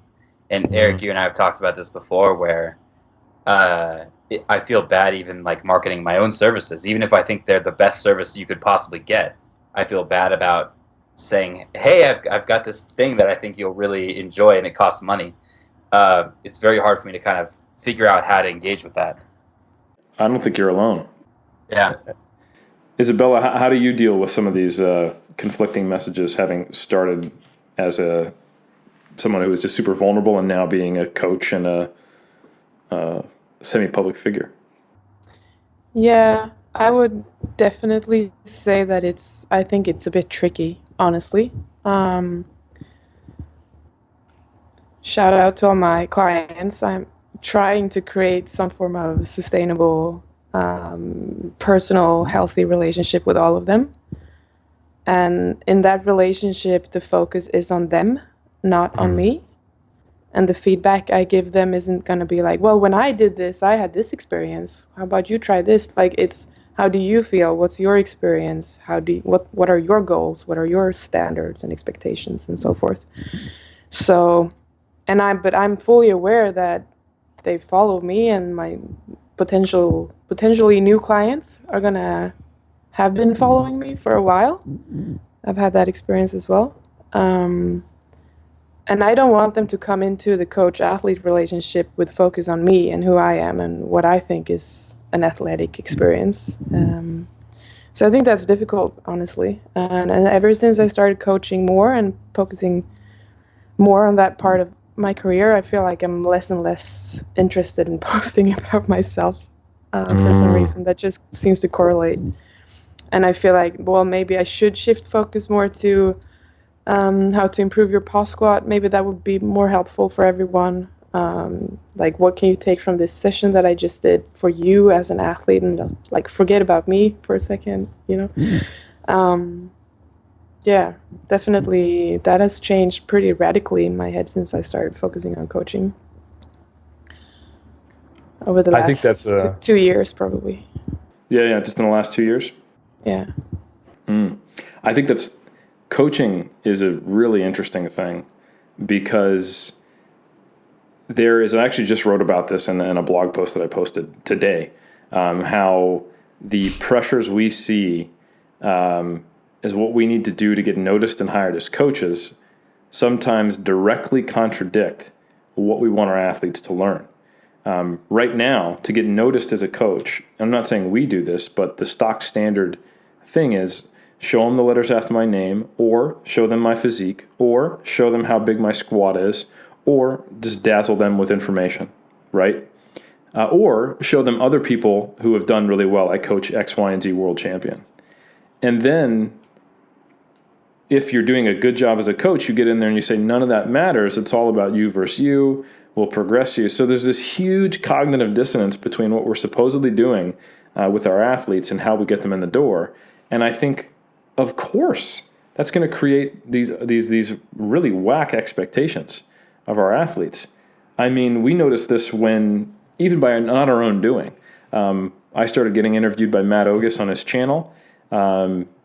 And Eric, you and I have talked about this before, where I feel bad even marketing my own services, even if I think they're the best service you could possibly get. I feel bad about saying, "Hey, I've got this thing that I think you'll really enjoy, and it costs money." It's very hard for me to kind of figure out how to engage with that. I don't think you're alone. Yeah. Isabella, how do you deal with some of these conflicting messages, having started as someone who was just super vulnerable and now being a coach and a semi-public figure? Yeah, I would definitely say that I think it's a bit tricky, honestly. Shout out to all my clients. I'm trying to create some form of sustainable, personal, healthy relationship with all of them. And in that relationship, the focus is on them, not on me. And the feedback I give them isn't going to be like, well, when I did this, I had this experience. How about you try this? It's, how do you feel? What's your experience? What are your goals? What are your standards and expectations and so forth? So, but I'm fully aware that they follow me, and my potentially new clients are going to have been following me for a while. I've had that experience as well. And I don't want them to come into the coach-athlete relationship with focus on me and who I am and what I think is an athletic experience. So I think that's difficult, honestly. And ever since I started coaching more and focusing more on that part of my career, I feel like I'm less and less interested in posting about myself for some reason. That just seems to correlate. And I feel like, well, maybe I should shift focus more to how to improve your pause squat. Maybe that would be more helpful for everyone. What can you take from this session that I just did for you as an athlete, and forget about me for a second, Yeah, definitely that has changed pretty radically in my head since I started focusing on coaching over the last I think that's 2 years probably. Yeah, just in the last 2 years. Yeah. I think coaching is a really interesting thing, because I actually just wrote about this in a blog post that I posted today, how the pressures we see is what we need to do to get noticed and hired as coaches sometimes directly contradict what we want our athletes to learn. Right now, to get noticed as a coach, I'm not saying we do this, but the stock standard thing is show them the letters after my name, or show them my physique, or show them how big my squat is, or just dazzle them with information, right? Or show them other people who have done really well. I coach X, Y, and Z world champion. And then if you're doing a good job as a coach, you get in there and you say, none of that matters. It's all about you versus you. We'll progress you. So there's this huge cognitive dissonance between what we're supposedly doing with our athletes and how we get them in the door. And I think, of course, that's going to create these really whack expectations of our athletes. I mean, we noticed this when, even by not our own doing, I started getting interviewed by Matt Ogus on his channel.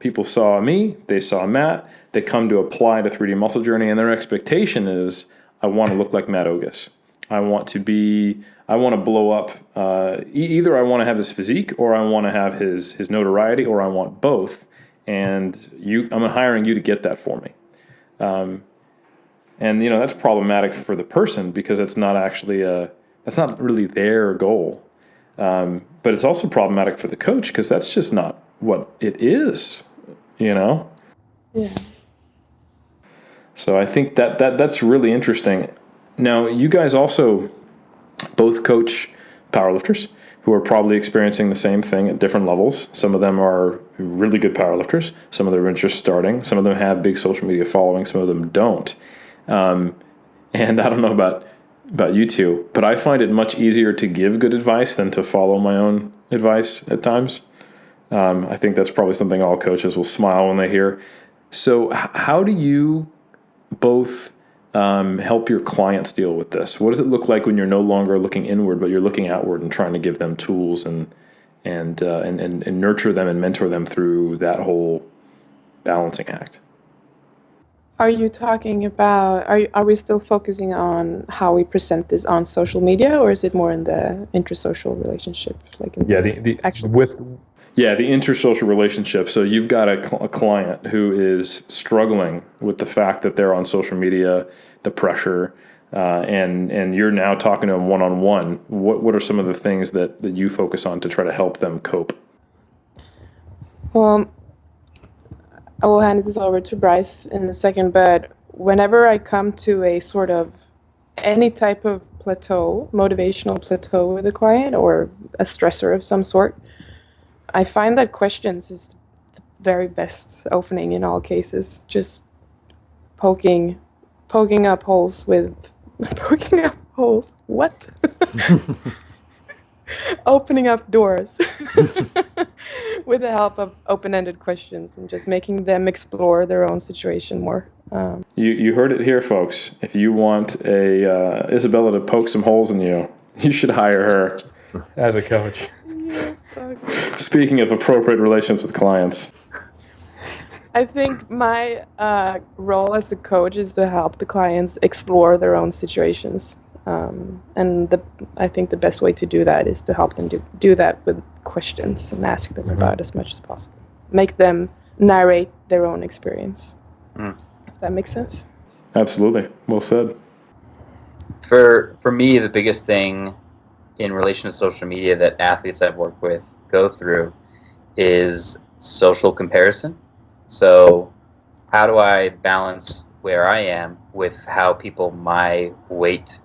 People saw me, they saw Matt, they come to apply to 3D Muscle Journey, and their expectation is, I want to look like Matt Ogus. I want to blow up. Either I want to have his physique, or I want to have his notoriety, or I want both. And I'm hiring you to get that for me. And that's problematic for the person because it's not actually that's not really their goal. But it's also problematic for the coach because that's just not what it is, Yeah. So I think that's really interesting. Now, you guys also both coach powerlifters who are probably experiencing the same thing at different levels. Some of them are really good powerlifters. Some of them are just starting. Some of them have big social media following. Some of them don't. And I don't know about you two, but I find it much easier to give good advice than to follow my own advice at times. I think that's probably something all coaches will smile when they hear. So how do you both help your clients deal with this? What does it look like when you're no longer looking inward, but you're looking outward and trying to give them tools and nurture them and mentor them through that whole balancing act? Are you talking about, are we still focusing on how we present this on social media, or is it more in the intersocial relationship? Like in the intersocial relationship. So you've got a client who is struggling with the fact that they're on social media, the pressure, and you're now talking to them one-on-one. What are some of the things that you focus on to try to help them cope? Well, I will hand this over to Bryce in a second, but whenever I come to a sort of any type of plateau, motivational plateau with a client or a stressor of some sort, I find that questions is the very best opening in all cases. Just poking up holes with poking up holes. What? Opening up doors with the help of open-ended questions and just making them explore their own situation more. You heard it here, folks. If you want a Isabella to poke some holes in you, you should hire her as a coach. Yes, okay. Speaking of appropriate relations with clients. I think my role as a coach is to help the clients explore their own situations. I think the best way to do that is to help them do that with questions and ask them about as much as possible. Make them narrate their own experience. If that makes sense. Absolutely. Well said. For me, the biggest thing in relation to social media that athletes I've worked with go through is social comparison. So how do I balance where I am with how people my weight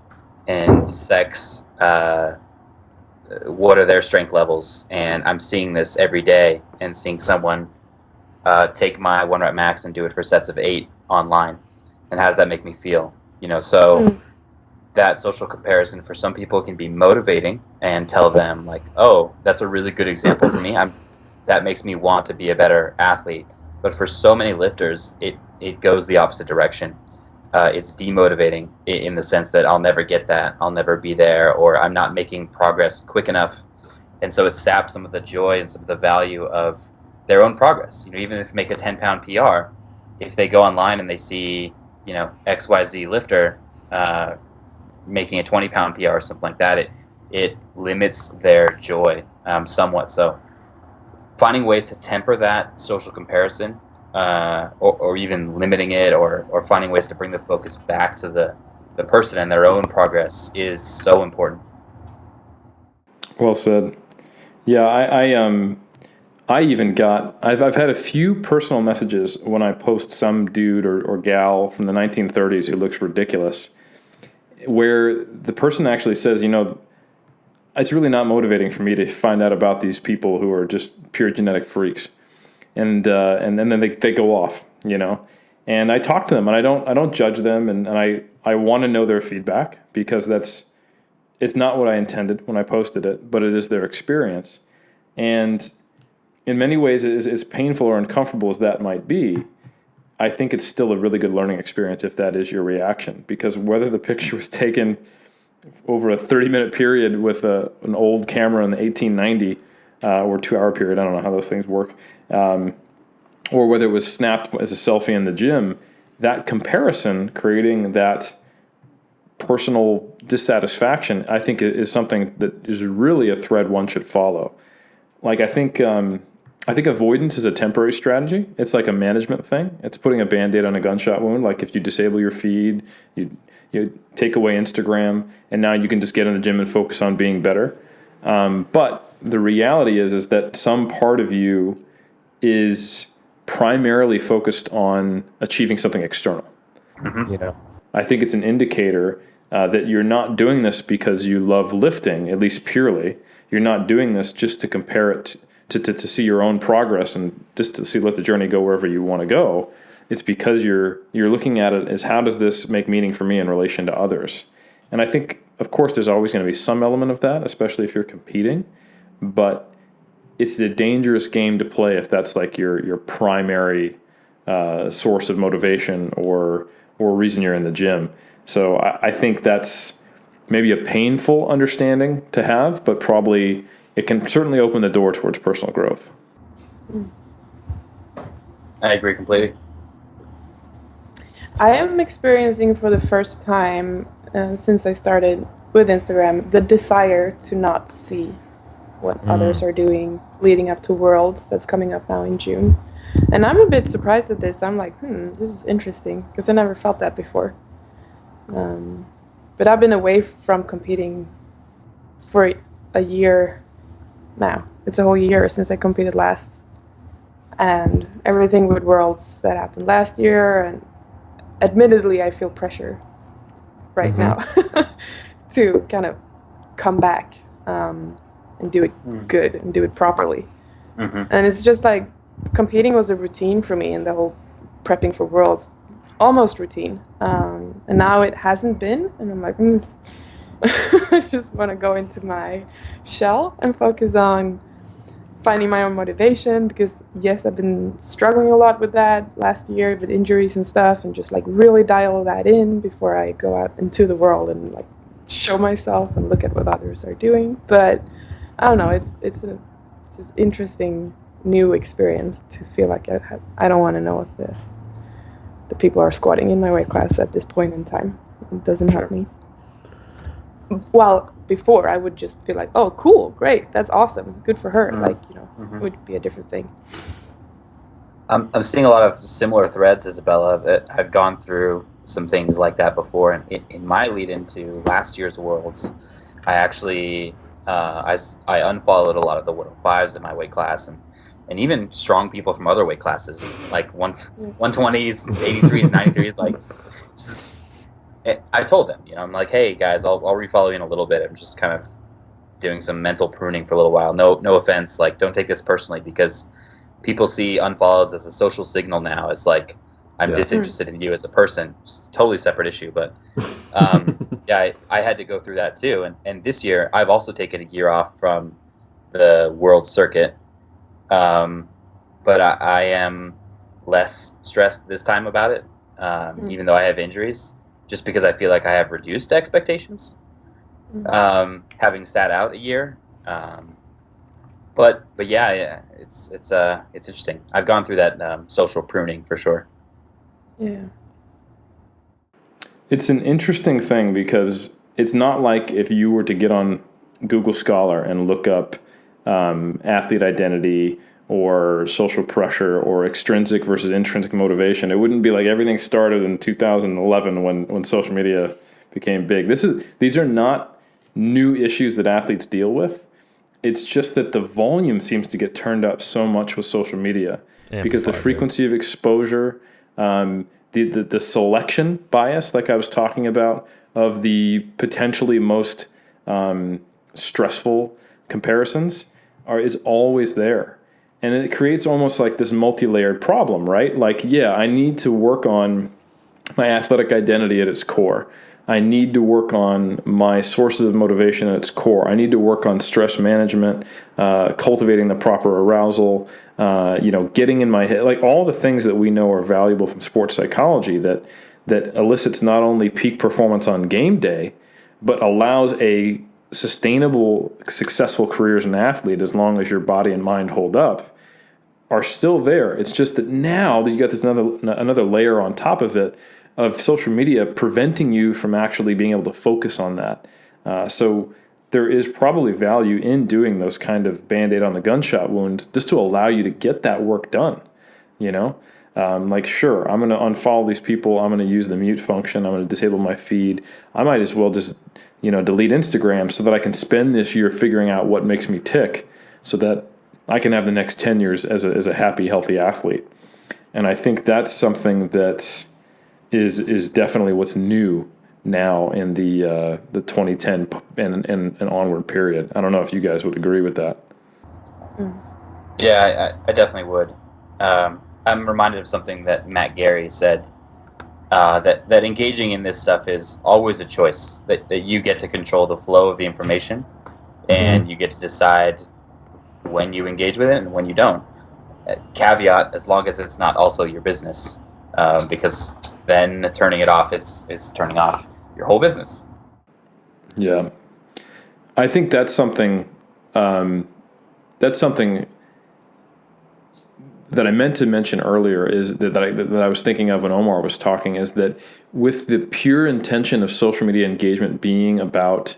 and sex, what are their strength levels? And I'm seeing this every day and seeing someone take my 1 rep max and do it for sets of 8 online. And how does that make me feel? So that social comparison for some people can be motivating and tell them like, oh, that's a really good example for me. That makes me want to be a better athlete. But for so many lifters, it goes the opposite direction. It's demotivating in the sense that I'll never get that, I'll never be there, or I'm not making progress quick enough. And so it saps some of the joy and some of the value of their own progress. Even if they make a 10-pound PR, if they go online and they see, XYZ lifter making a 20-pound PR or something like that, it limits their joy somewhat. So finding ways to temper that social comparison, or even limiting it, or finding ways to bring the focus back to the person and their own progress is so important. Well said. Yeah, I've had a few personal messages when I post some dude or gal from the 1930s who looks ridiculous, where the person actually says, it's really not motivating for me to find out about these people who are just pure genetic freaks. And then they go off, and I talk to them, and I don't judge them, and I want to know their feedback because it's not what I intended when I posted it, but it is their experience. And in many ways, as painful or uncomfortable as that might be, I think it's still a really good learning experience if that is your reaction, because whether the picture was taken over a 30-minute period with an old camera in the 1890, or 2 hour period. I don't know how those things work. Or whether it was snapped as a selfie in the gym, that comparison, creating that personal dissatisfaction, I think is something that is really a thread one should follow. Like, I think avoidance is a temporary strategy. It's like a management thing. It's putting a Band-Aid on a gunshot wound. Like, if you disable your feed, you take away Instagram, and now you can just get in the gym and focus on being better. But the reality is that some part of you is primarily focused on achieving something external. Mm-hmm. I think it's an indicator that you're not doing this because you love lifting, at least purely. You're not doing this just to compare it to see your own progress and just to let the journey go wherever you want to go. It's because you're looking at it as, how does this make meaning for me in relation to others? And I think, of course, there's always going to be some element of that, especially if you're competing. But it's a dangerous game to play if that's like your primary source of motivation or reason you're in the gym. So I think that's maybe a painful understanding to have, but probably it can certainly open the door towards personal growth. I agree completely. I am experiencing for the first time since I started with Instagram the desire to not see what others are doing leading up to Worlds that's coming up now in June. And I'm a bit surprised at this. I'm like, this is interesting, because I never felt that before. But I've been away from competing for a year now. It's a whole year since I competed last. And everything with Worlds that happened last year, and admittedly I feel pressure right now to kind of come back and do it good and do it properly. And it's just like competing was a routine for me, and the whole prepping for Worlds, almost routine. And now it hasn't been, and I'm like, I just want to go into my shell and focus on finding my own motivation, because yes, I've been struggling a lot with that last year with injuries and stuff, and just like really dial that in before I go out into the world and like show myself and look at what others are doing. But I don't know, it's a just interesting new experience to feel like I don't want to know what the people are squatting in my weight class at this point in time. It doesn't hurt me. Well, before I would just feel like, oh, cool, great, that's awesome, good for her. Like, it would be a different thing. I'm seeing a lot of similar threads, Isabella, that I've gone through some things like that before. And in my lead into last year's Worlds, I actually I unfollowed a lot of the 105s in my weight class, and even strong people from other weight classes, like 120s, 83s, 93s. Like, just, I told them, I'm like, hey guys, I'll refollow you in a little bit. I'm just kind of doing some mental pruning for a little while. No offense, like, don't take this personally, because people see unfollows as a social signal now. It's like, I'm disinterested in you as a person. It's a totally separate issue, but I had to go through that too. And this year, I've also taken a year off from the world circuit, but I am less stressed this time about it, even though I have injuries, just because I feel like I have reduced expectations, having sat out a year. But yeah, it's interesting. I've gone through that social pruning for sure. Yeah. It's an interesting thing, because it's not like if you were to get on Google Scholar and look up athlete identity or social pressure or extrinsic versus intrinsic motivation. It wouldn't be like everything started in 2011 when social media became big. These are not new issues that athletes deal with. It's just that the volume seems to get turned up so much with social media, because the frequency of exposure, the selection bias, like I was talking about, of the potentially most stressful comparisons is always there. And it creates almost like this multi-layered problem, right? Like, yeah, I need to work on my athletic identity at its core. I need to work on my sources of motivation at its core. I need to work on stress management, cultivating the proper arousal, getting in my head, like all the things that we know are valuable from sports psychology that elicits not only peak performance on game day, but allows a sustainable, successful career as an athlete, as long as your body and mind hold up, are still there. It's just that now that you got this another layer on top of it of social media preventing you from actually being able to focus on that. So there is probably value in doing those kind of Band-Aid on the gunshot wound just to allow you to get that work done, you know? Like, sure, I'm going to unfollow these people. I'm going to use the mute function. I'm going to disable my feed. I might as well just, delete Instagram so that I can spend this year figuring out what makes me tick so that I can have the next 10 years as a happy, healthy athlete. And I think that's something that is definitely what's new now in the 2010 and onward period. I don't know if you guys would agree with that. Yeah, I definitely would. I'm reminded of something that Matt Gary said, that engaging in this stuff is always a choice, that you get to control the flow of the information, and you get to decide when you engage with it and when you don't. Caveat, as long as it's not also your business, because then turning it off is turning off your whole business. Yeah. I think that's something that I meant to mention earlier is that I was thinking of when Omar was talking, is that with the pure intention of social media engagement being about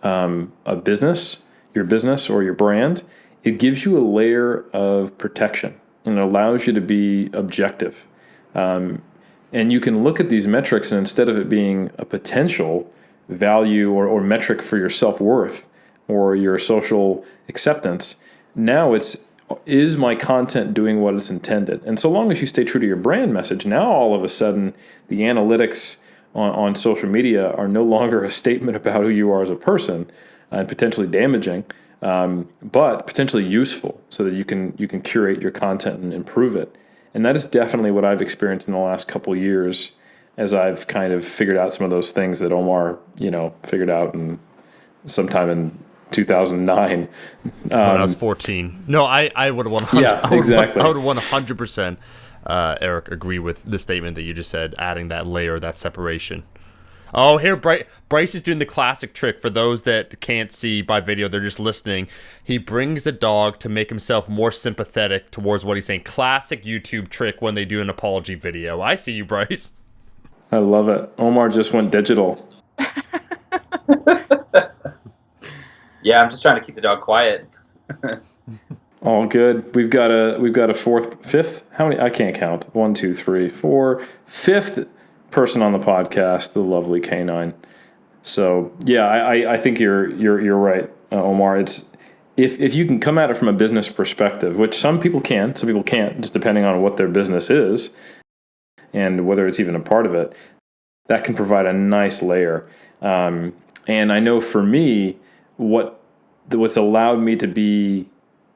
a business, your business or your brand, it gives you a layer of protection and it allows you to be objective. And you can look at these metrics, and instead of it being a potential value or metric for your self-worth or your social acceptance, now is my content doing what it's intended? And so long as you stay true to your brand message, now all of a sudden the analytics on social media are no longer a statement about who you are as a person, and potentially damaging, but potentially useful so that you can curate your content and improve it. And that is definitely what I've experienced in the last couple of years as I've kind of figured out some of those things that Omar, figured out sometime in 2009. When I was 14. No, I would have 100. Yeah, exactly. I would 100%, Eric, agree with the statement that you just said, adding that layer, that separation. Oh, here, Bryce is doing the classic trick. For those that can't see by video, they're just listening. He brings a dog to make himself more sympathetic towards what he's saying. Classic YouTube trick when they do an apology video. I see you, Bryce. I love it. Omar just went digital. Yeah, I'm just trying to keep the dog quiet. All good. We've got a fifth. How many? I can't count. 1, 2, 3, 4. Fifth person on the podcast, the lovely canine. So yeah, I think you're right, Omar. It's if you can come at it from a business perspective, which some people can, some people can't, just depending on what their business is and whether it's even a part of it. That can provide a nice layer. And I know for me, what's allowed me to be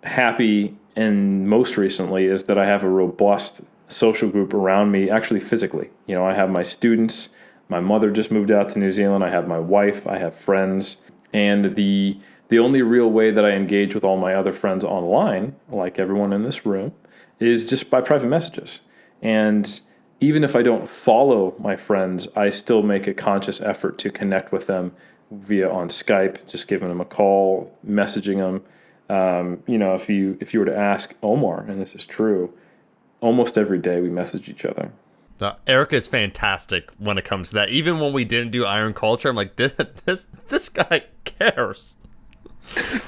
happy and most recently is that I have a robust social group around me, actually physically. I have my students, my mother just moved out to New Zealand, I have my wife, I have friends, and the only real way that I engage with all my other friends online, like everyone in this room, is just by private messages. And even if I don't follow my friends, I still make a conscious effort to connect with them via on Skype, just giving them a call, messaging them. If you were to ask Omar, and this is true, almost every day we message each other. Erica is fantastic when it comes to that. Even when we didn't do Iron Culture, I'm like, this guy cares.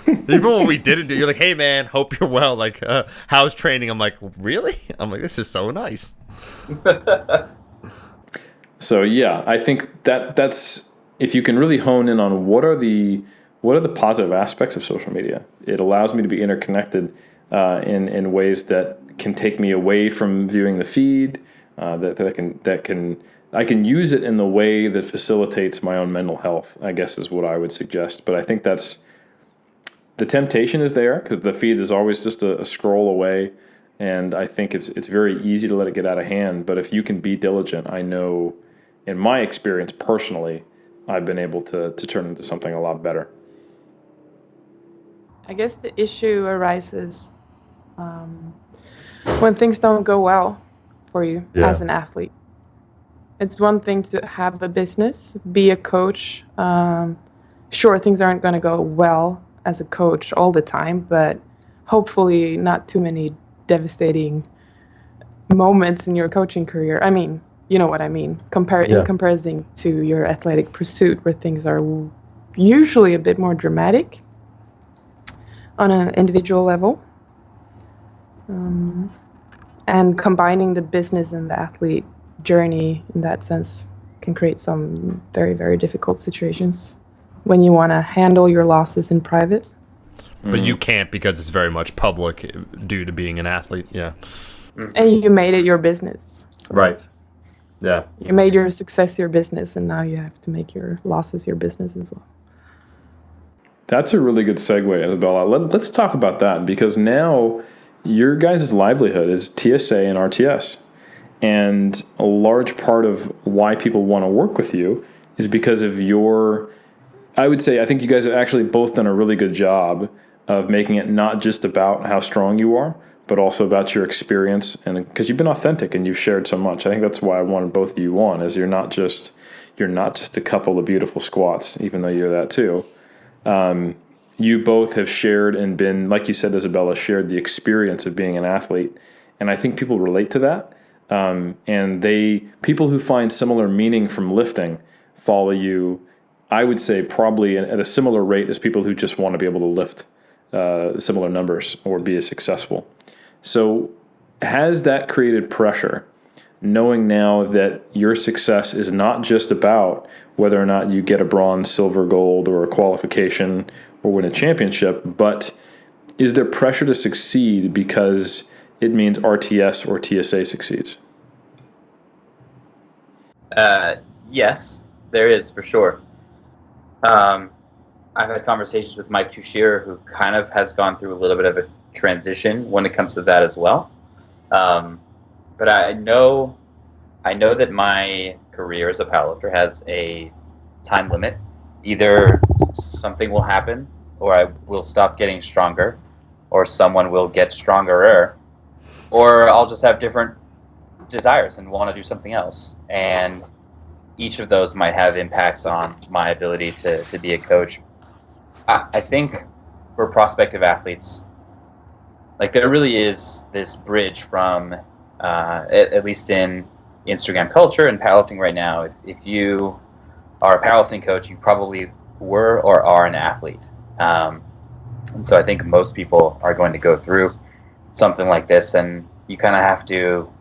Even when we didn't do, you're like, hey man, hope you're well. Like, how's training? I'm like, really? I'm like, this is so nice. So yeah, I think that's if you can really hone in on what are the positive aspects of social media. It allows me to be interconnected in ways that can take me away from viewing the feed. I can use it in the way that facilitates my own mental health, I guess is what I would suggest. But I think that's the temptation is there because the feed is always just a scroll away, and I think it's very easy to let it get out of hand. But if you can be diligent, I know in my experience personally, I've been able to turn into something a lot better. I guess the issue arises when things don't go well for you as an athlete. It's one thing to have a business, be a coach, sure, things aren't going to go well as a coach all the time, but hopefully not too many devastating moments in your coaching career. I mean, you know what I mean. In comparison to your athletic pursuit, where things are usually a bit more dramatic on an individual level. And combining the business and the athlete journey in that sense can create some very, very difficult situations when you want to handle your losses in private. But you can't because it's very much public due to being an athlete. Yeah. And you made it your business. Right. Yeah. You made your success your business, and now you have to make your losses your business as well. That's a really good segue, Isabella. Let's talk about that, because now your guys' livelihood is TSA and RTS. And a large part of why people want to work with you is because of I think you guys have actually both done a really good job of making it not just about how strong you are, but also about your experience, and because you've been authentic and you've shared so much. I think that's why I wanted both of you on, is you're not just a couple of beautiful squats, even though you're that too. You both have shared and been, like you said, Isabella, shared the experience of being an athlete. And I think people relate to that. And people who find similar meaning from lifting follow you, I would say, probably at a similar rate as people who just want to be able to lift similar numbers or be as successful. So has that created pressure, knowing now that your success is not just about whether or not you get a bronze, silver, gold, or a qualification or win a championship, but is there pressure to succeed because it means RTS or TSA succeeds? Yes, there is, for sure. I've had conversations with Mike Tushir, who kind of has gone through a little bit of a transition when it comes to that as well. But I know that my career as a powerlifter has a time limit. Either something will happen, or I will stop getting stronger, or someone will get stronger, or I'll just have different desires and want to do something else. And each of those might have impacts on my ability to be a coach. I think for prospective athletes, like, there really is this bridge from, at least in Instagram culture and powerlifting right now, if you are a powerlifting coach, you probably were or are an athlete. And so I think most people are going to go through something like this, and you kind of have to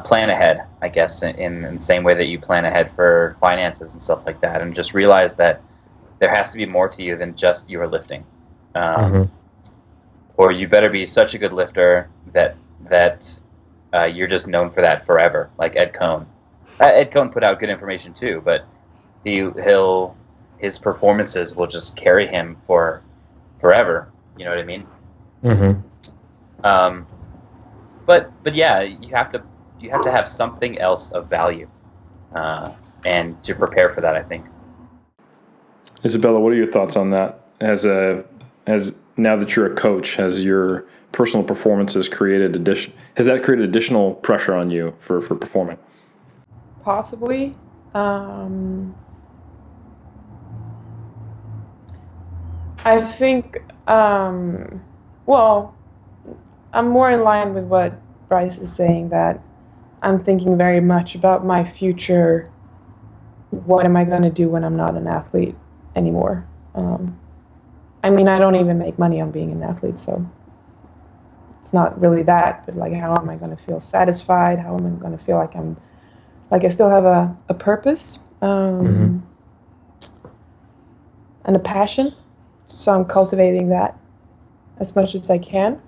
plan ahead, I guess, in the same way that you plan ahead for finances and stuff like that, and just realize that there has to be more to you than just your lifting. Or you better be such a good lifter that you're just known for that forever, like Ed Cohn. Ed Cohn put out good information too, but his performances will just carry him for forever. You know what I mean? But yeah, you have to have something else of value, and to prepare for that, I think. Isabella, what are your thoughts on that? As now that you're a coach, has your personal performances created additional pressure on you for performing? Possibly. I think, well, I'm more in line with what Bryce is saying, that I'm thinking very much about my future. What am I going to do when I'm not an athlete anymore? I mean, I don't even make money on being an athlete, so it's not really that, but like, how am I going to feel satisfied? How am I going to feel like I still have a purpose, and a passion? So I'm cultivating that as much as I can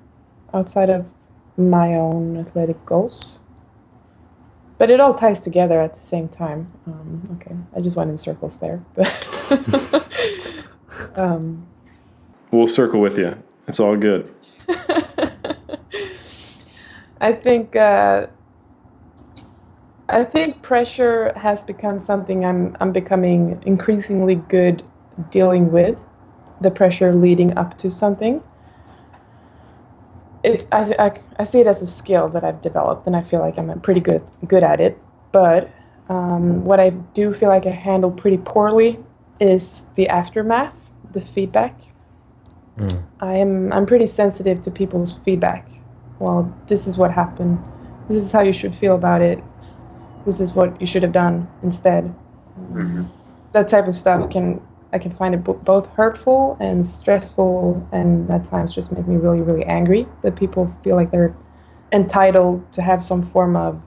outside of my own athletic goals. But it all ties together at the same time. Okay, I just went in circles there. But we'll circle with you. It's all good. I think pressure has become something I'm becoming increasingly good dealing with. The pressure leading up to something. I see it as a skill that I've developed, and I feel like I'm pretty good at it. But what I do feel like I handle pretty poorly is the aftermath, the feedback. I'm pretty sensitive to people's feedback. Well, this is what happened. This is how you should feel about it. This is what you should have done instead. That type of stuff I can find it both hurtful and stressful, and at times just make me really, really angry that people feel like they're entitled to have some form of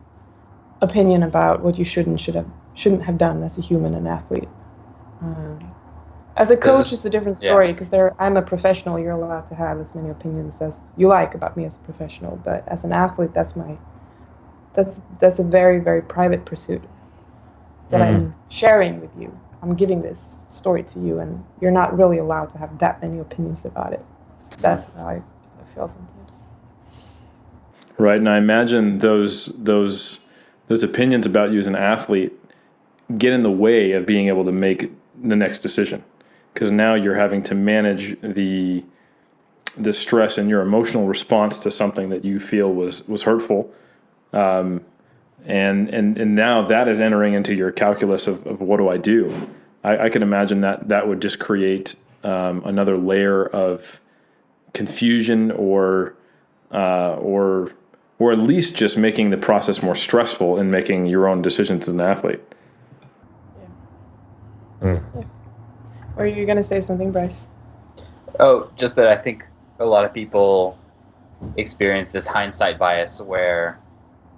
opinion about what you shouldn't have done as a human and athlete. As a coach, it's a different story because I'm a professional. You're allowed to have as many opinions as you like about me as a professional. But as an athlete, that's a very, very private pursuit that I'm sharing with you. I'm giving this story to you, and you're not really allowed to have that many opinions about it. That's how I feel sometimes. Right, and I imagine those opinions about you as an athlete get in the way of being able to make the next decision, because now you're having to manage the stress and your emotional response to something that you feel was hurtful, and now that is entering into your calculus of what do I do. I can imagine that would just create another layer of confusion or at least just making the process more stressful in making your own decisions as an athlete. Or are you going to say something, Bryce? Oh, just that I think a lot of people experience this hindsight bias where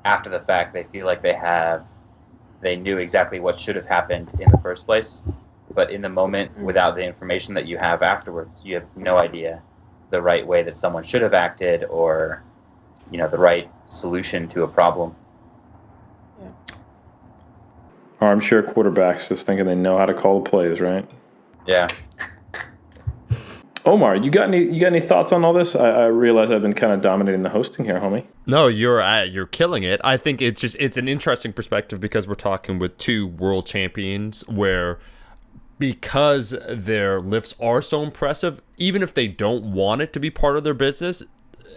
after the fact they feel like they knew exactly what should have happened in the first place, but in the moment, without the information that you have afterwards, you have no idea the right way that someone should have acted or the right solution to a problem. Armchair quarterbacks just thinking they know how to call the plays, right? Yeah. Omar, you got any thoughts on all this? I realize I've been kind of dominating the hosting here, homie. No, you're killing it. I think it's an interesting perspective because we're talking with two world champions where, because their lifts are so impressive, even if they don't want it to be part of their business,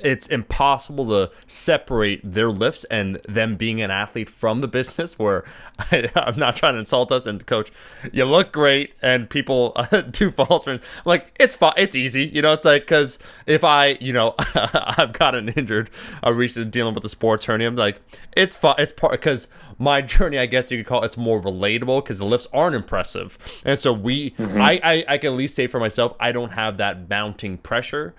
it's impossible to separate their lifts and them being an athlete from the business. Where I'm not trying to insult us, and coach, you look great, and people do false friends. Like, it's fine, it's easy, it's like, because if I I've gotten injured recently dealing with the sports hernia, I'm like, it's fine, it's part, because my journey, I guess you could call it's more relatable because the lifts aren't impressive, and so I can at least say for myself, I don't have that mounting pressure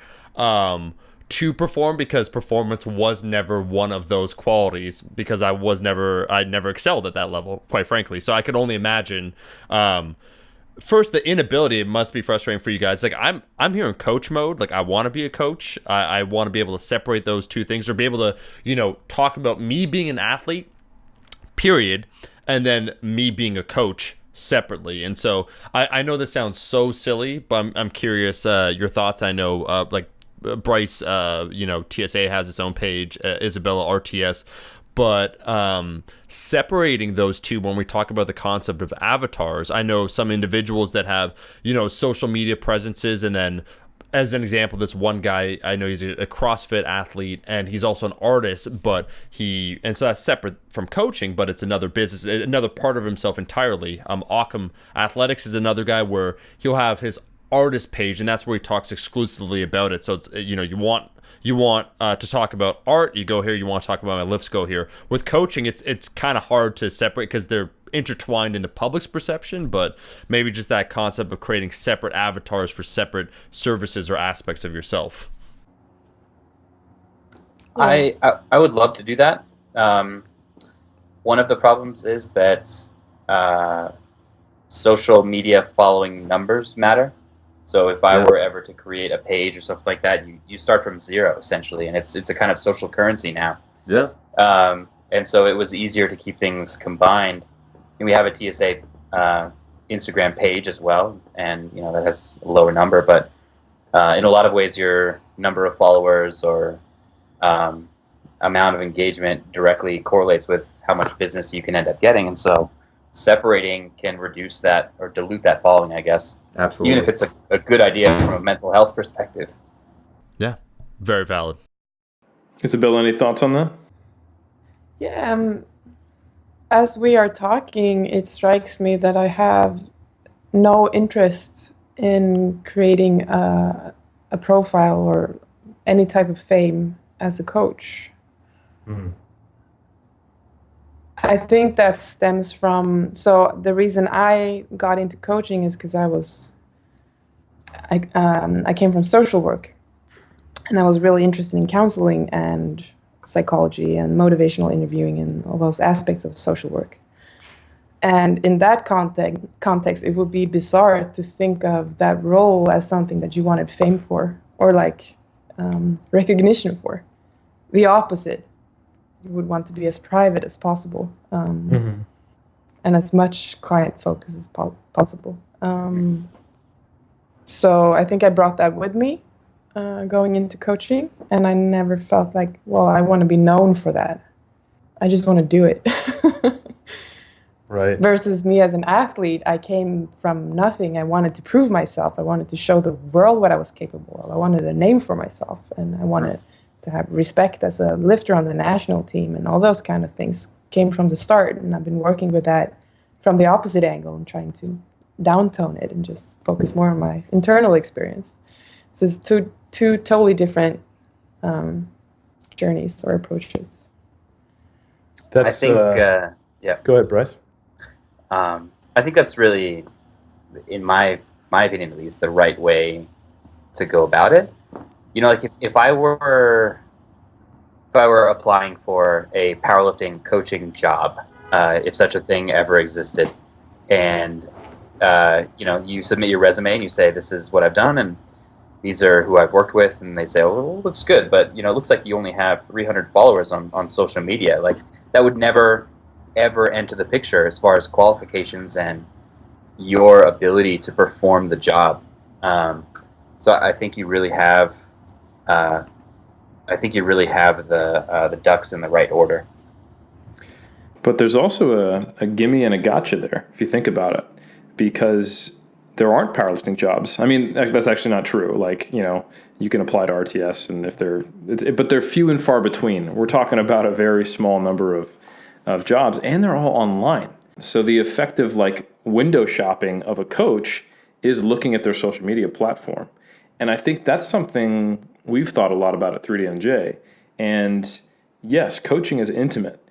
to perform, because performance was never one of those qualities, because I never excelled at that level, quite frankly. So I could only imagine, first, the inability. It must be frustrating for you guys. Like, I'm here in coach mode. Like, I want to be a coach. I want to be able to separate those two things, or be able to, talk about me being an athlete, period, and then me being a coach separately. And so I know this sounds so silly, but I'm curious your thoughts. I know Bryce, TSA has its own page, Isabella RTS, but separating those two when we talk about the concept of avatars, I know some individuals that have, social media presences, and then, as an example, this one guy, I know he's a CrossFit athlete, and he's also an artist, and so that's separate from coaching, but it's another business, another part of himself entirely. Occam Athletics is another guy where he'll have his artist page, and that's where he talks exclusively about it. So it's, you want to talk about art, you go here. You want to talk about my lifts, go here. With coaching, it's kind of hard to separate because they're intertwined into public's perception, but maybe just that concept of creating separate avatars for separate services or aspects of yourself. I would love to do that. One of the problems is that social media following numbers matter. So if I were ever to create a page or something like that, you start from zero, essentially, and it's a kind of social currency now. Yeah. And so it was easier to keep things combined. And we have a TSA Instagram page as well, and that has a lower number, but in a lot of ways, your number of followers or amount of engagement directly correlates with how much business you can end up getting, and so separating can reduce that or dilute that following, I guess. Absolutely. Even if it's a good idea from a mental health perspective. Yeah, very valid. Isabella, any thoughts on that? Yeah, as we are talking, it strikes me that I have no interest in creating a profile or any type of fame as a coach. I think that stems from, so the reason I got into coaching is because I came from social work, and I was really interested in counseling and psychology and motivational interviewing and all those aspects of social work. And in that context, it would be bizarre to think of that role as something that you wanted fame for or like recognition for. The opposite. You would want to be as private as possible and as much client focus as possible. So I think I brought that with me going into coaching, and I never felt like, well, I want to be known for that. I just want to do it. Right. Versus me as an athlete, I came from nothing. I wanted to prove myself. I wanted to show the world what I was capable of. I wanted a name for myself, and I wanted to have respect as a lifter on the national team, and all those kind of things came from the start. And I've been working with that from the opposite angle and trying to downtone it and just focus more on my internal experience. So it's two totally different journeys or approaches. That's, I think, yeah. Go ahead, Bryce. I think that's really, in my opinion at least, the right way to go about it. You know, like if I were applying for a powerlifting coaching job, if such a thing ever existed, and you know, you submit your resume and you say, this is what I've done and these are who I've worked with, and they say, oh, well, it looks good, but you know, it looks like you only have 300 followers on social media. Like, that would never ever enter the picture as far as qualifications and your ability to perform the job. So I think you really have the ducks in the right order. But there's also a gimme and a gotcha there, if you think about it, because there aren't powerlifting jobs. I mean, that's actually not true. Like, you know, you can apply to RTS, and but they're few and far between. We're talking about a very small number of jobs, and they're all online. So the effective like window shopping of a coach is looking at their social media platform. And I think that's something we've thought a lot about at 3DMJ. And yes, coaching is intimate.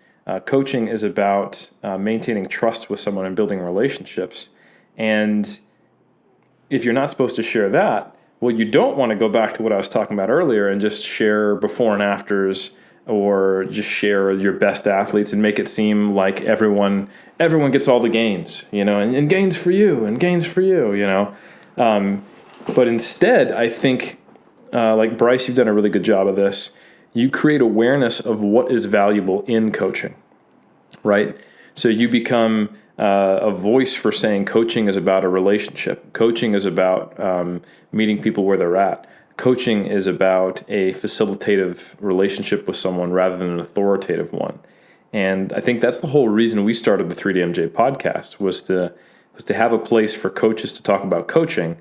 Coaching is about maintaining trust with someone and building relationships. And if you're not supposed to share that, well, you don't want to go back to what I was talking about earlier and just share before and afters, or just share your best athletes and make it seem like everyone gets all the gains, you know, and gains for you, you know. But instead, I think, like Bryce, you've done a really good job of this. You create awareness of what is valuable in coaching, right? So you become a voice for saying coaching is about a relationship. Coaching is about meeting people where they're at. Coaching is about a facilitative relationship with someone rather than an authoritative one. And I think that's the whole reason we started the 3DMJ podcast, was to have a place for coaches to talk about coaching,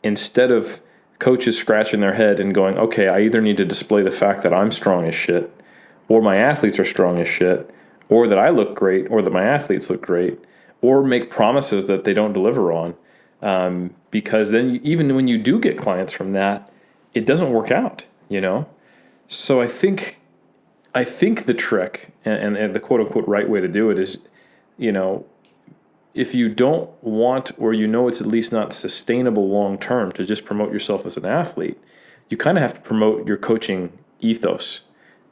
instead of coaches scratching their head and going, okay, I either need to display the fact that I'm strong as shit, or my athletes are strong as shit, or that I look great, or that my athletes look great, or make promises that they don't deliver on. Because then even when you do get clients from that, it doesn't work out, you know? So I think the trick and the quote unquote right way to do it is, you know, if you don't want, or you know it's at least not sustainable long term to just promote yourself as an athlete, you kind of have to promote your coaching ethos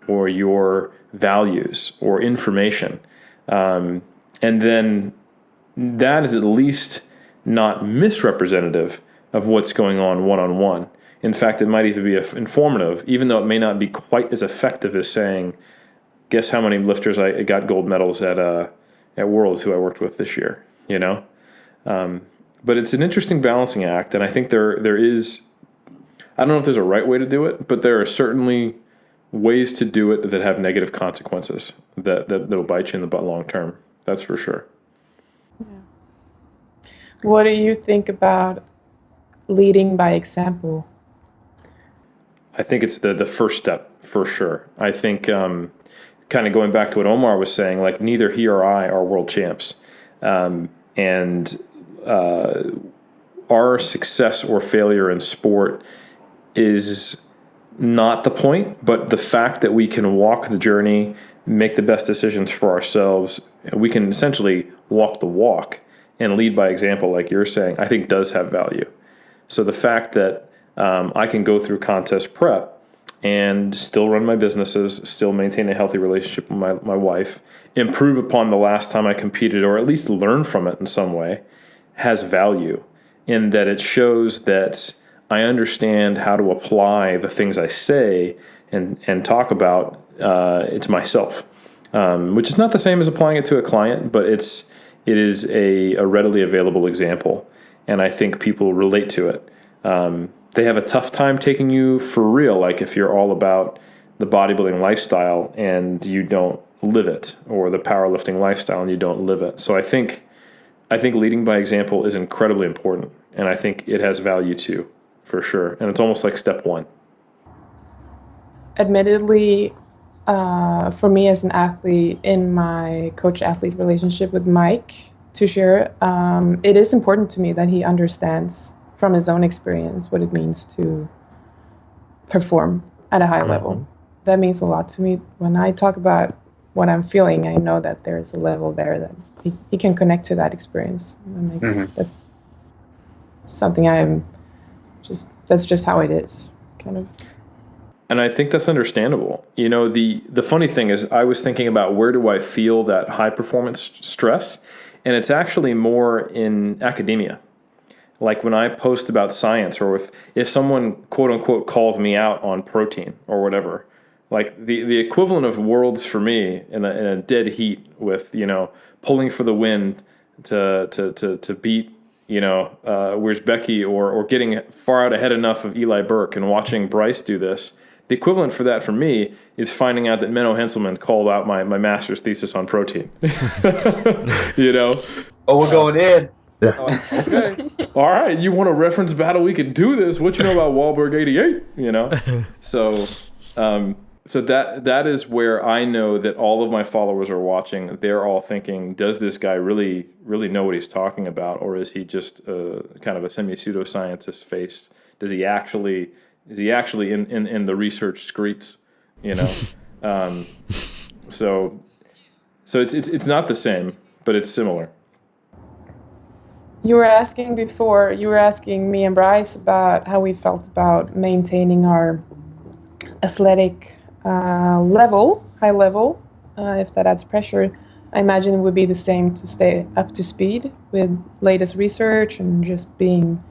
or your values or information. And then that is at least not misrepresentative of what's going on one-on-one. In fact, it might even be informative, even though it may not be quite as effective as saying, guess how many lifters I got gold medals at Worlds who I worked with this year, you know? But it's an interesting balancing act, and I think there is, I don't know if there's a right way to do it, but there are certainly ways to do it that have negative consequences that'll bite you in the butt long term. That's for sure. Yeah. What do you think about leading by example? I think it's the first step for sure. I think kind of going back to what Omar was saying, like neither he or I are world champs. And our success or failure in sport is not the point, but the fact that we can walk the journey, make the best decisions for ourselves, and we can essentially walk the walk and lead by example, like you're saying, I think does have value. So the fact that I can go through contest prep and still run my businesses, still maintain a healthy relationship with my wife, improve upon the last time I competed, or at least learn from it in some way, has value in that it shows that I understand how to apply the things I say and talk about it to myself, which is not the same as applying it to a client, but it is a readily available example, and I think people relate to it. They have a tough time taking you for real, like if you're all about the bodybuilding lifestyle and you don't live it, or the powerlifting lifestyle and you don't live it. So I think leading by example is incredibly important, and I think it has value too, for sure. And it's almost like step one. Admittedly, for me as an athlete, in my coach-athlete relationship with Mike Tuchscherer, it is important to me that he understands from his own experience what it means to perform at a high level. That means a lot to me. When I talk about what I'm feeling, I know that there's a level there that he can connect to that experience. That's something that's just how it is, kind of. And I think that's understandable. You know, the funny thing is I was thinking about where do I feel that high performance stress, and it's actually more in academia. Like when I post about science, or if someone quote unquote calls me out on protein or whatever, like the equivalent of worlds for me in a dead heat with, you know, pulling for the wind to beat, you know, where's Becky, or getting far out ahead enough of Eli Burke and watching Bryce do this. The equivalent for that for me is finding out that Menno Henselman called out my master's thesis on protein. You know? Oh, we're going in. Okay. All right. You want a reference battle? We can do this. What you know about Wahlberg 88? You know? So that is where I know that all of my followers are watching. They're all thinking, does this guy really know what he's talking about? Or is he just kind of a semi-pseudoscientist face? Is he actually in the research streets? You know? So it's not the same, but it's similar. You were asking me and Bryce about how we felt about maintaining our athletic high level. If that adds pressure, I imagine it would be the same to stay up to speed with latest research and just being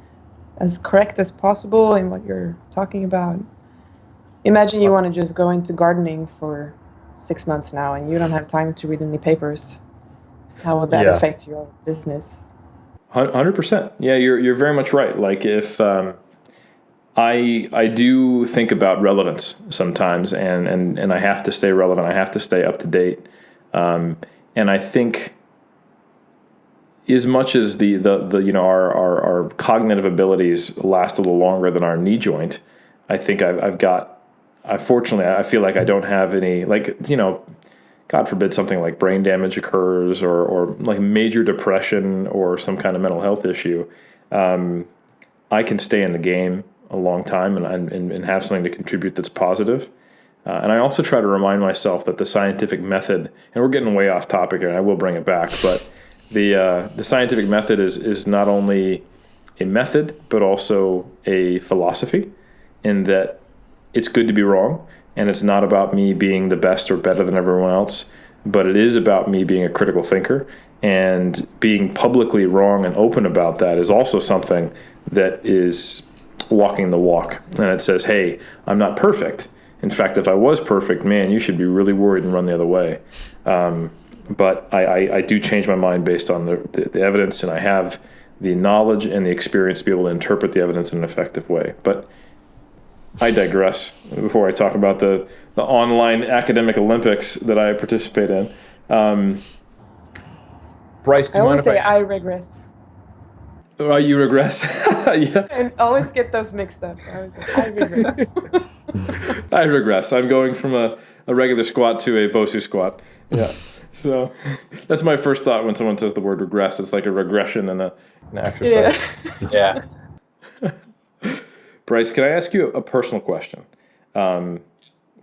as correct as possible in what you're talking about. Imagine you want to just go into gardening for 6 months now and you don't have time to read any papers. How would that affect your business? 100%. Yeah, you're very much right. Like if I do think about relevance sometimes, and I have to stay relevant. I have to stay up to date. And I think as much as the you know our cognitive abilities last a little longer than our knee joint, I think fortunately I feel like I don't have any, like, you know, God forbid something like brain damage occurs or like major depression or some kind of mental health issue. I can stay in the game a long time and have something to contribute that's positive. And I also try to remind myself that the scientific method, and we're getting way off topic here, and I will bring it back, but the scientific method is not only a method, but also a philosophy, in that it's good to be wrong. And it's not about me being the best or better than everyone else, but it is about me being a critical thinker, and being publicly wrong and open about that is also something that is walking the walk. And it says, hey, I'm not perfect. In fact, if I was perfect, man, you should be really worried and run the other way. But I do change my mind based on the evidence, and I have the knowledge and the experience to be able to interpret the evidence in an effective way. But I digress before I talk about the online academic Olympics that I participate in. Bryce, do I you mind always if say I regress. Oh, you regress? Yeah. I always get those mixed up. I always say I regress. I regress. I'm going from a regular squat to a Bosu squat. Yeah. So that's my first thought when someone says the word regress. It's like a regression and An exercise. Yeah. Bryce, can I ask you a personal question?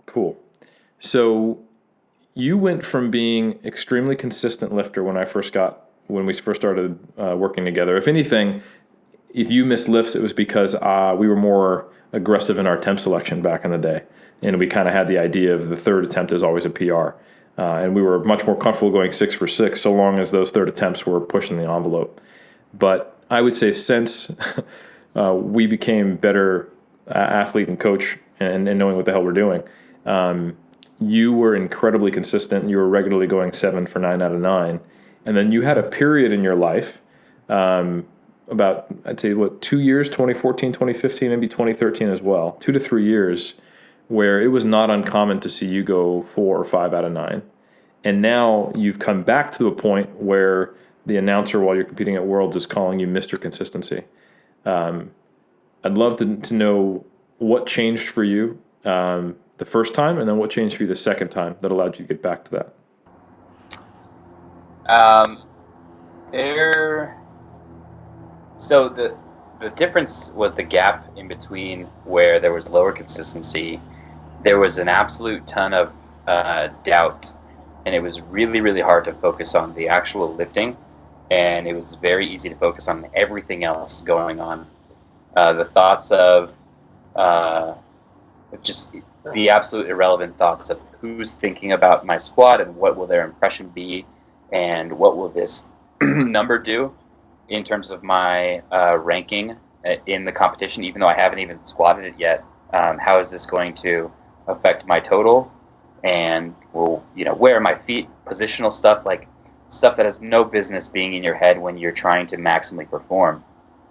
Cool. So you went from being extremely consistent lifter when we first started working together. If anything, if you missed lifts, it was because we were more aggressive in our attempt selection back in the day. And we kind of had the idea of the third attempt is always a PR. And we were much more comfortable going 6 for 6 so long as those third attempts were pushing the envelope. But I would say since we became better athlete and coach and knowing what the hell we're doing, you were incredibly consistent. You were regularly going 7 for 9 out of 9. And then you had a period in your life, about, I'd say, 2 years, 2014, 2015, maybe 2013 as well, 2 to 3 years, where it was not uncommon to see you go 4 or 5 out of 9. And now you've come back to a point where the announcer, while you're competing at Worlds, is calling you Mr. Consistency. I'd love to know what changed for you the first time, and then what changed for you the second time that allowed you to get back to that. So the difference was the gap in between where there was lower consistency. There was an absolute ton of doubt, and it was really, really hard to focus on the actual lifting, and it was very easy to focus on everything else going on. The thoughts of just the absolute irrelevant thoughts of who's thinking about my squat and what will their impression be and what will this number do in terms of my ranking in the competition, even though I haven't even squatted it yet. How is this going to affect my total? And where are my feet? Positional stuff, like stuff that has no business being in your head when you're trying to maximally perform.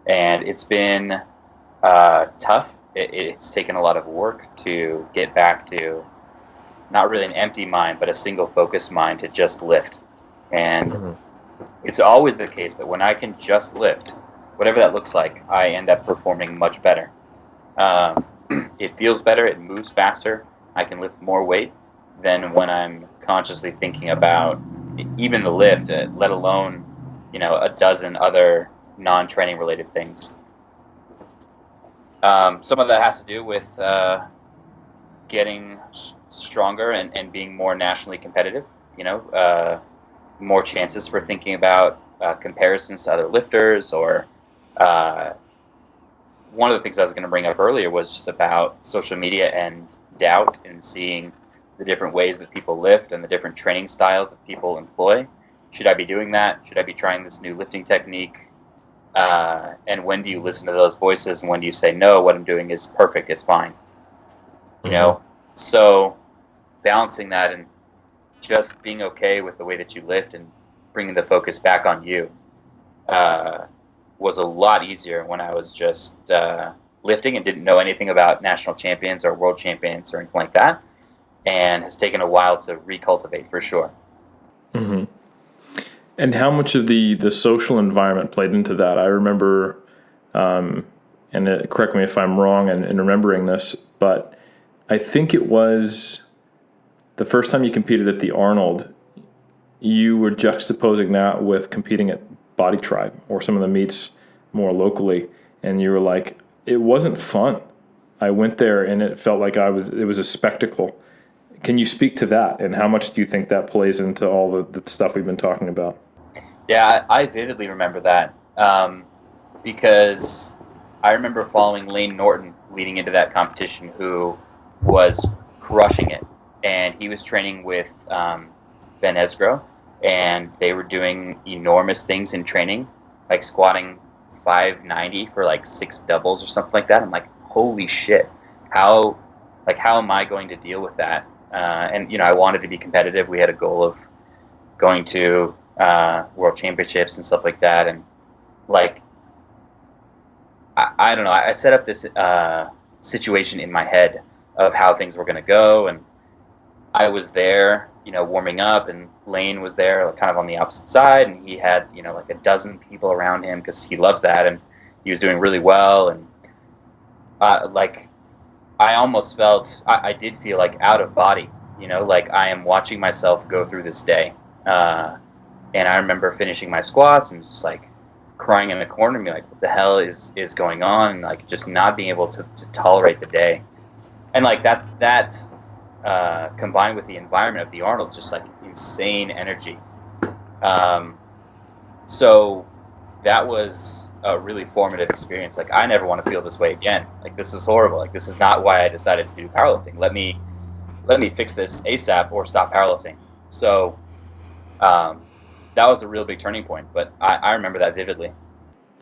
And it's been tough. It's taken a lot of work to get back to not really an empty mind, but a single focused mind to just lift. And it's always the case that when I can just lift, whatever that looks like, I end up performing much better. It feels better. It moves faster. I can lift more weight than when I'm consciously thinking about even the lift, let alone, a dozen other non-training related things. Some of that has to do with getting stronger and being more nationally competitive, more chances for thinking about comparisons to other lifters, or one of the things I was going to bring up earlier was just about social media and doubt and seeing the different ways that people lift and the different training styles that people employ. Should I be doing that? Should I be trying this new lifting technique? And when do you listen to those voices, and when do you say, no, what I'm doing is perfect, it's fine? So balancing that and just being okay with the way that you lift and bringing the focus back on you was a lot easier when I was just lifting and didn't know anything about national champions or world champions or anything like that, and has taken a while to recultivate for sure. Mm-hmm. And how much of the social environment played into that? I remember, correct me if I'm wrong in remembering this, but I think it was the first time you competed at the Arnold, you were juxtaposing that with competing at Body Tribe or some of the meets more locally, and you were like, it wasn't fun. I went there and it felt like it was a spectacle. Can you speak to that, and how much do you think that plays into all the stuff we've been talking about? Yeah, I vividly remember that because I remember following Lane Norton leading into that competition, who was crushing it, and he was training with Ben Esgro, and they were doing enormous things in training, like squatting 590 for like 6 doubles or something like that. I'm like, holy shit, how am I going to deal with that? And I wanted to be competitive. We had a goal of going to world championships and stuff like that, and like I don't know, I set up this situation in my head of how things were going to go, and I was there, warming up, and Lane was there, like, kind of on the opposite side, and he had like a dozen people around him because he loves that, and he was doing really well, and like I almost felt, I did feel like out of body, like I am watching myself go through this day. And I remember finishing my squats and just like crying in the corner and be like, what the hell is going on? And like just not being able to tolerate the day. And like that combined with the environment of the Arnold's just like insane energy. So that was a really formative experience. Like I never want to feel this way again. Like this is horrible. Like this is not why I decided to do powerlifting. Let me fix this ASAP or stop powerlifting. So that was a real big turning point, but I remember that vividly.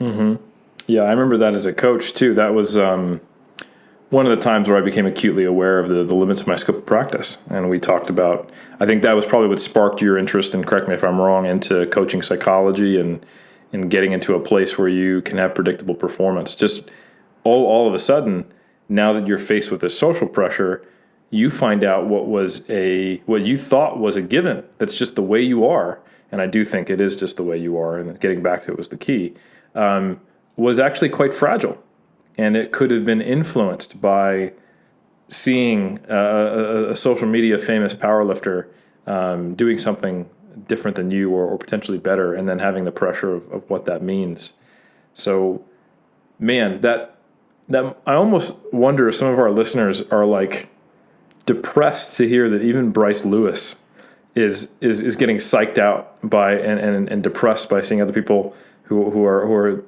Mm-hmm. Yeah, I remember that as a coach too. That was one of the times where I became acutely aware of the limits of my scope of practice. And we talked about, I think that was probably what sparked your interest, and correct me if I'm wrong, into coaching psychology and getting into a place where you can have predictable performance. Just all of a sudden, now that you're faced with this social pressure, you find out what you thought was a given. That's just the way you are. And I do think it is just the way you are, and getting back to it was the key, was actually quite fragile. And it could have been influenced by seeing a social media famous powerlifter doing something different than you or potentially better, and then having the pressure of what that means. So, man, that I almost wonder if some of our listeners are like depressed to hear that even Bryce Lewis is getting psyched out by and depressed by seeing other people who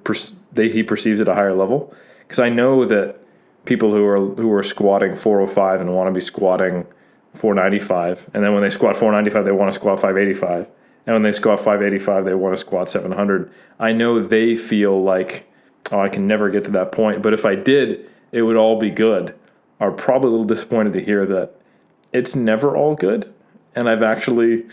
he perceives at a higher level. Because I know that people who are squatting 405 and want to be squatting 495, and then when they squat 495, they want to squat 585, and when they squat 585, they want to squat 700. I know they feel like, I can never get to that point, but if I did, it would all be good. Are probably a little disappointed to hear that it's never all good. And I've actually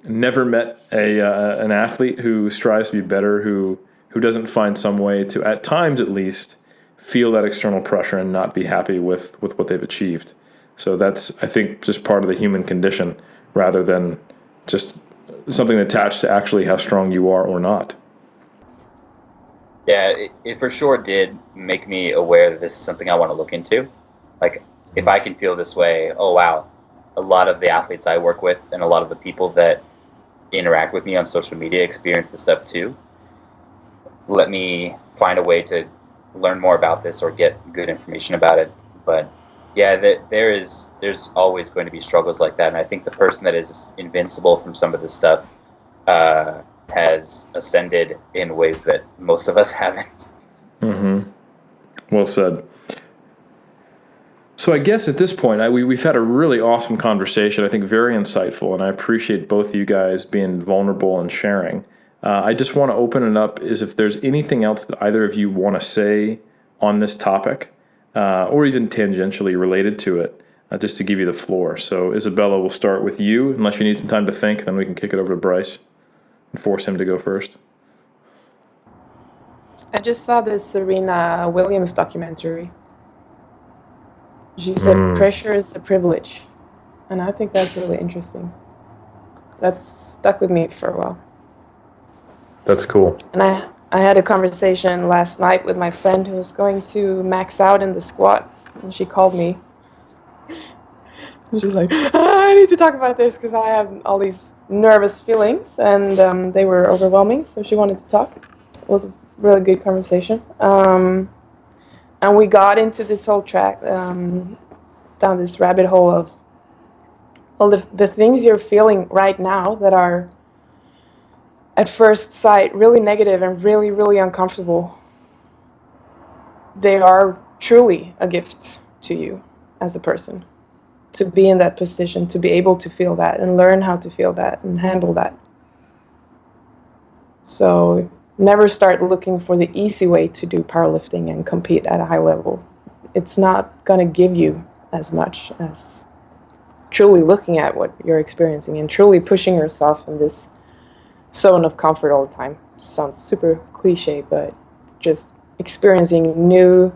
never met an athlete who strives to be better, who doesn't find some way to, at times at least, feel that external pressure and not be happy with what they've achieved. So that's, I think, just part of the human condition rather than just something attached to actually how strong you are or not. Yeah, it for sure did make me aware that this is something I want to look into. Like, if I can feel this way, oh wow, a lot of the athletes I work with and a lot of the people that interact with me on social media experience this stuff too. Let me find a way to learn more about this or get good information about it. But yeah, there's always going to be struggles like that. And I think the person that is invincible from some of this stuff has ascended in ways that most of us haven't. Mm-hmm. Well said. So I guess at this point, we've had a really awesome conversation, I think very insightful, and I appreciate both of you guys being vulnerable and sharing. I just want to open it up as if there's anything else that either of you want to say on this topic, or even tangentially related to it, just to give you the floor. So Isabella, we'll start with you, unless you need some time to think, then we can kick it over to Bryce and force him to go first. I just saw this Serena Williams documentary. She said pressure is a privilege, and I think that's really interesting. That's stuck with me for a while. That's cool. And I had a conversation last night with my friend who was going to max out in the squat, and she called me. And she's like, I need to talk about this because I have all these nervous feelings, and they were overwhelming, so she wanted to talk. It was a really good conversation. And we got into this whole track, down this rabbit hole of, well, the things you're feeling right now that are, at first sight, really negative and really, really uncomfortable. They are truly a gift to you as a person, to be in that position, to be able to feel that and learn how to feel that and handle that. So never start looking for the easy way to do powerlifting and compete at a high level. It's not going to give you as much as truly looking at what you're experiencing and truly pushing yourself in this zone of comfort all the time. Sounds super cliche, but just experiencing new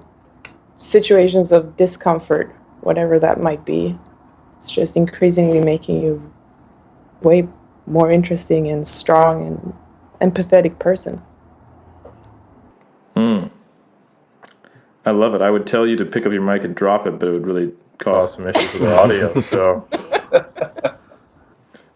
situations of discomfort, whatever that might be. It's just increasingly making you way more interesting and strong and empathetic person. I love it. I would tell you to pick up your mic and drop it, but it would really cause some issues with the audio. So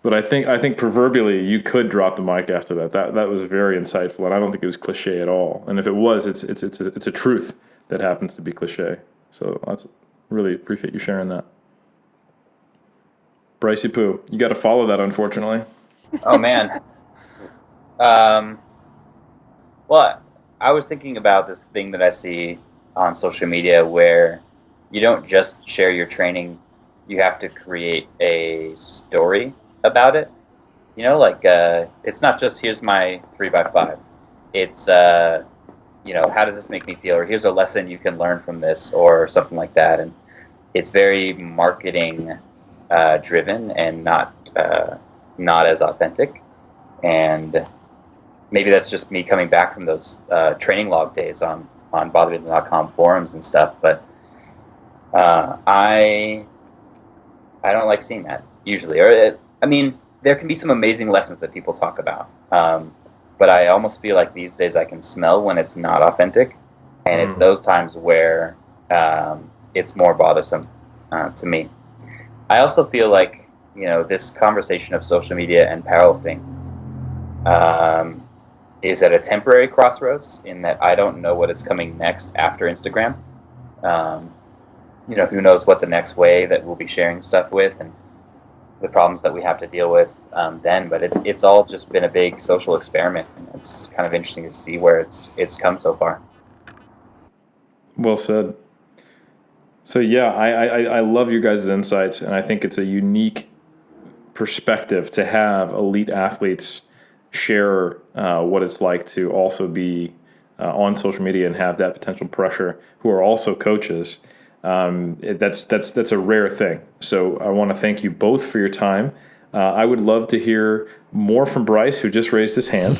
But I think proverbially you could drop the mic after that. That was very insightful, and I don't think it was cliche at all. And if it was, it's a truth that happens to be cliche. So that's really appreciate you sharing that. Brycey Poo, you got to follow that, unfortunately. Oh man. Well, I was thinking about this thing that I see on social media where you don't just share your training, you have to create a story about it. You know, like it's not just here's my 3x5. It's how does this make me feel, or here's a lesson you can learn from this, or something like that. And it's very marketing driven and not as authentic. And maybe that's just me coming back from those training log days on bodybuilding.com forums and stuff. But I don't like seeing that usually. There can be some amazing lessons that people talk about. But I almost feel like these days I can smell when it's not authentic. And it's those times where it's more bothersome to me. I also feel like, this conversation of social media and powerlifting is at a temporary crossroads in that I don't know what is coming next after Instagram. Who knows what the next way that we'll be sharing stuff with and the problems that we have to deal with then. But it's all just been a big social experiment, and it's kind of interesting to see where it's come so far. Well said. So yeah, I love your guys' insights, and I think it's a unique perspective to have elite athletes share what it's like to also be on social media and have that potential pressure, who are also coaches. That's a rare thing. So I want to thank you both for your time. I would love to hear more from Bryce, who just raised his hand.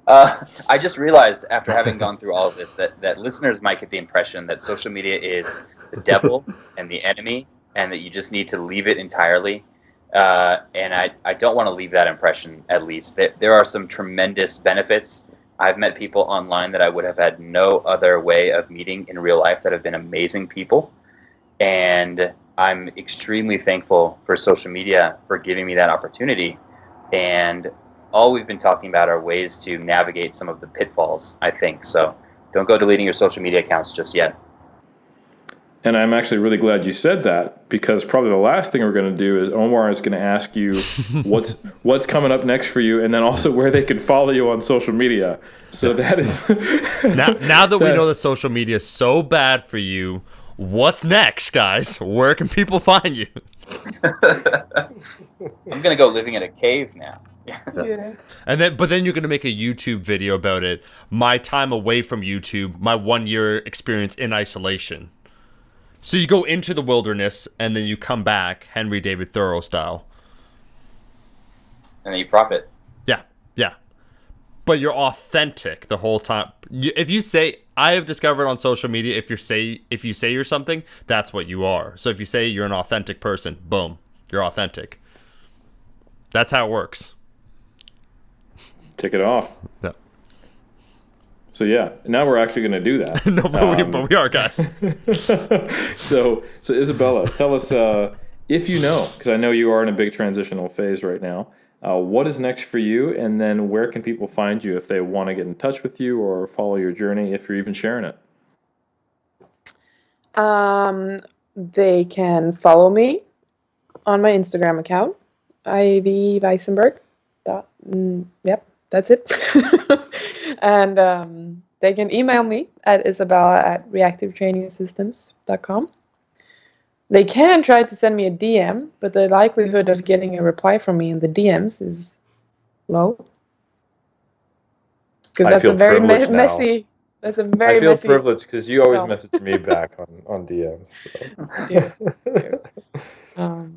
I just realized after having gone through all of this that listeners might get the impression that social media is the devil and the enemy, and that you just need to leave it entirely. And I don't want to leave that impression, at least. There are some tremendous benefits. I've met people online that I would have had no other way of meeting in real life that have been amazing people. And I'm extremely thankful for social media for giving me that opportunity. And all we've been talking about are ways to navigate some of the pitfalls, I think. So don't go deleting your social media accounts just yet. And I'm actually really glad you said that, because probably the last thing we're going to do is Omar is going to ask you what's coming up next for you, and then also where they can follow you on social media. So that is now that we know that social media is so bad for you, what's next, guys? Where can people find you? I'm going to go living in a cave now. Yeah. But then you're going to make a YouTube video about it. My time away from YouTube, my 1 year experience in isolation. So you go into the wilderness and then you come back, Henry David Thoreau style. And then you profit. Yeah. But you're authentic the whole time. If you say, I have discovered on social media, if you say you're something, that's what you are. So if you say you're an authentic person, boom, you're authentic. That's how it works. Tick it off. Yeah. So yeah, now we're actually going to do that. No, but we are, guys. So Isabella, tell us if you know, because I know you are in a big transitional phase right now. What is next for you, and then where can people find you if they want to get in touch with you or follow your journey, if you're even sharing it? They can follow me on my Instagram account, Weissenberg. Yep, that's it. And they can email me at Isabella@reactivetrainingsystems.com. They can try to send me a DM, but the likelihood of getting a reply from me in the DMs is low. Because that's a very messy. That's a very messy. I feel privileged because you always message me back on DMs. So.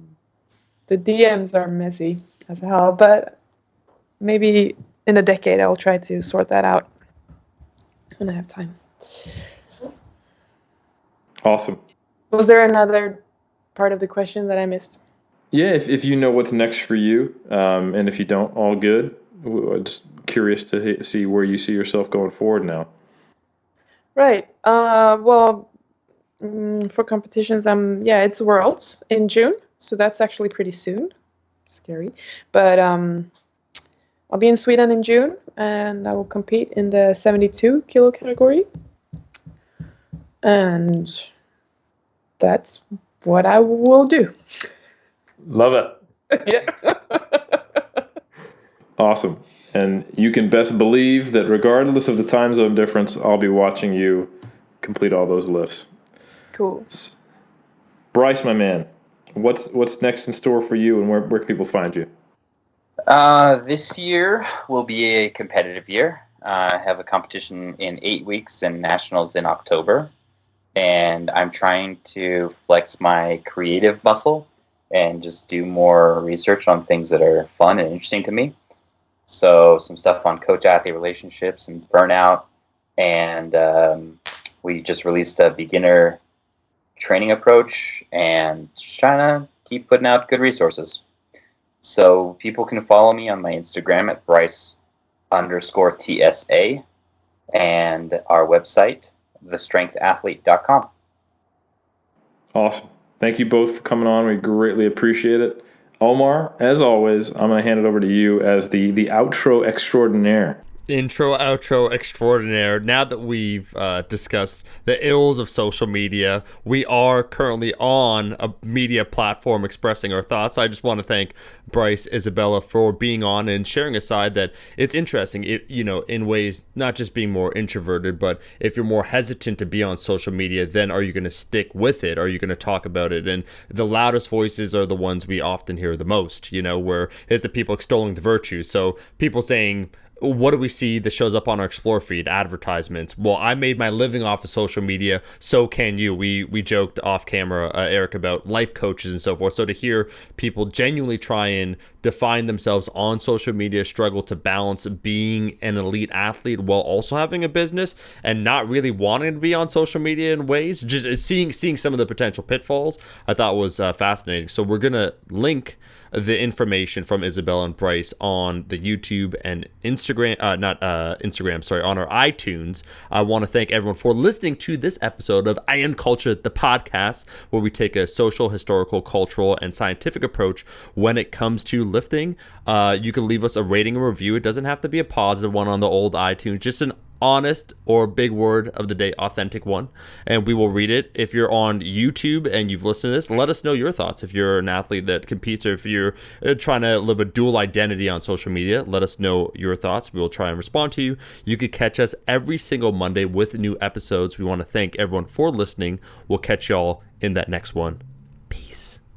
The DMs are messy as hell, but maybe in a decade I'll try to sort that out when I have time. Awesome. Was there another part of the question that I missed? Yeah, if you know what's next for you, and if you don't, all good. I'm just curious to see where you see yourself going forward now. Right. For competitions, it's Worlds in June, so that's actually pretty soon. scary. But I'll be in Sweden in June, and I will compete in the 72 kilo category. And that's what I will do. Love it. Yeah. Awesome. And you can best believe that regardless of the time zone difference, I'll be watching you complete all those lifts. Cool. Bryce, my man, what's next in store for you, and where can people find you? This year will be a competitive year. I have a competition in 8 weeks and nationals in October. And I'm trying to flex my creative muscle and just do more research on things that are fun and interesting to me. So some stuff on coach-athlete relationships and burnout. And we just released a beginner training approach and just trying to keep putting out good resources. So people can follow me on my Instagram at Bryce_TSA and our website, thestrengthathlete.com. Awesome. Thank you both for coming on. We greatly appreciate it. Omar, as always, I'm going to hand it over to you as the outro extraordinaire. Intro, outro extraordinaire. Now that we've discussed the ills of social media, we are currently on a media platform expressing our thoughts. I just want to thank Bryce, Isabella for being on and sharing a side that it's interesting, in ways, not just being more introverted, but if you're more hesitant to be on social media, then are you going to stick with it? Are you going to talk about it? And the loudest voices are the ones we often hear the most, where it's the people extolling the virtues. So people saying, what do we see that shows up on our Explore feed? Advertisements. Well, I made my living off of social media, so can you. We joked off camera, Eric, about life coaches and so forth. So to hear people genuinely try and define themselves on social media, struggle to balance being an elite athlete while also having a business and not really wanting to be on social media in ways, just seeing some of the potential pitfalls, I thought was fascinating. So we're going to link the information from Isabella and Bryce on the YouTube and Instagram, on our iTunes. I want to thank everyone for listening to this episode of I Am Culture, the podcast, where we take a social, historical, cultural, and scientific approach when it comes to lifting. You can leave us a rating and review. It doesn't have to be a positive one on the old iTunes, just an honest, or big word of the day, authentic one, and we will read it. If you're on YouTube and you've listened to this, let us know your thoughts. If you're an athlete that competes, or if you're trying to live a dual identity on social media, let us know your thoughts. We will try and respond to you. You can catch us every single Monday with new episodes. We want to thank everyone for listening. We'll catch y'all in that next one.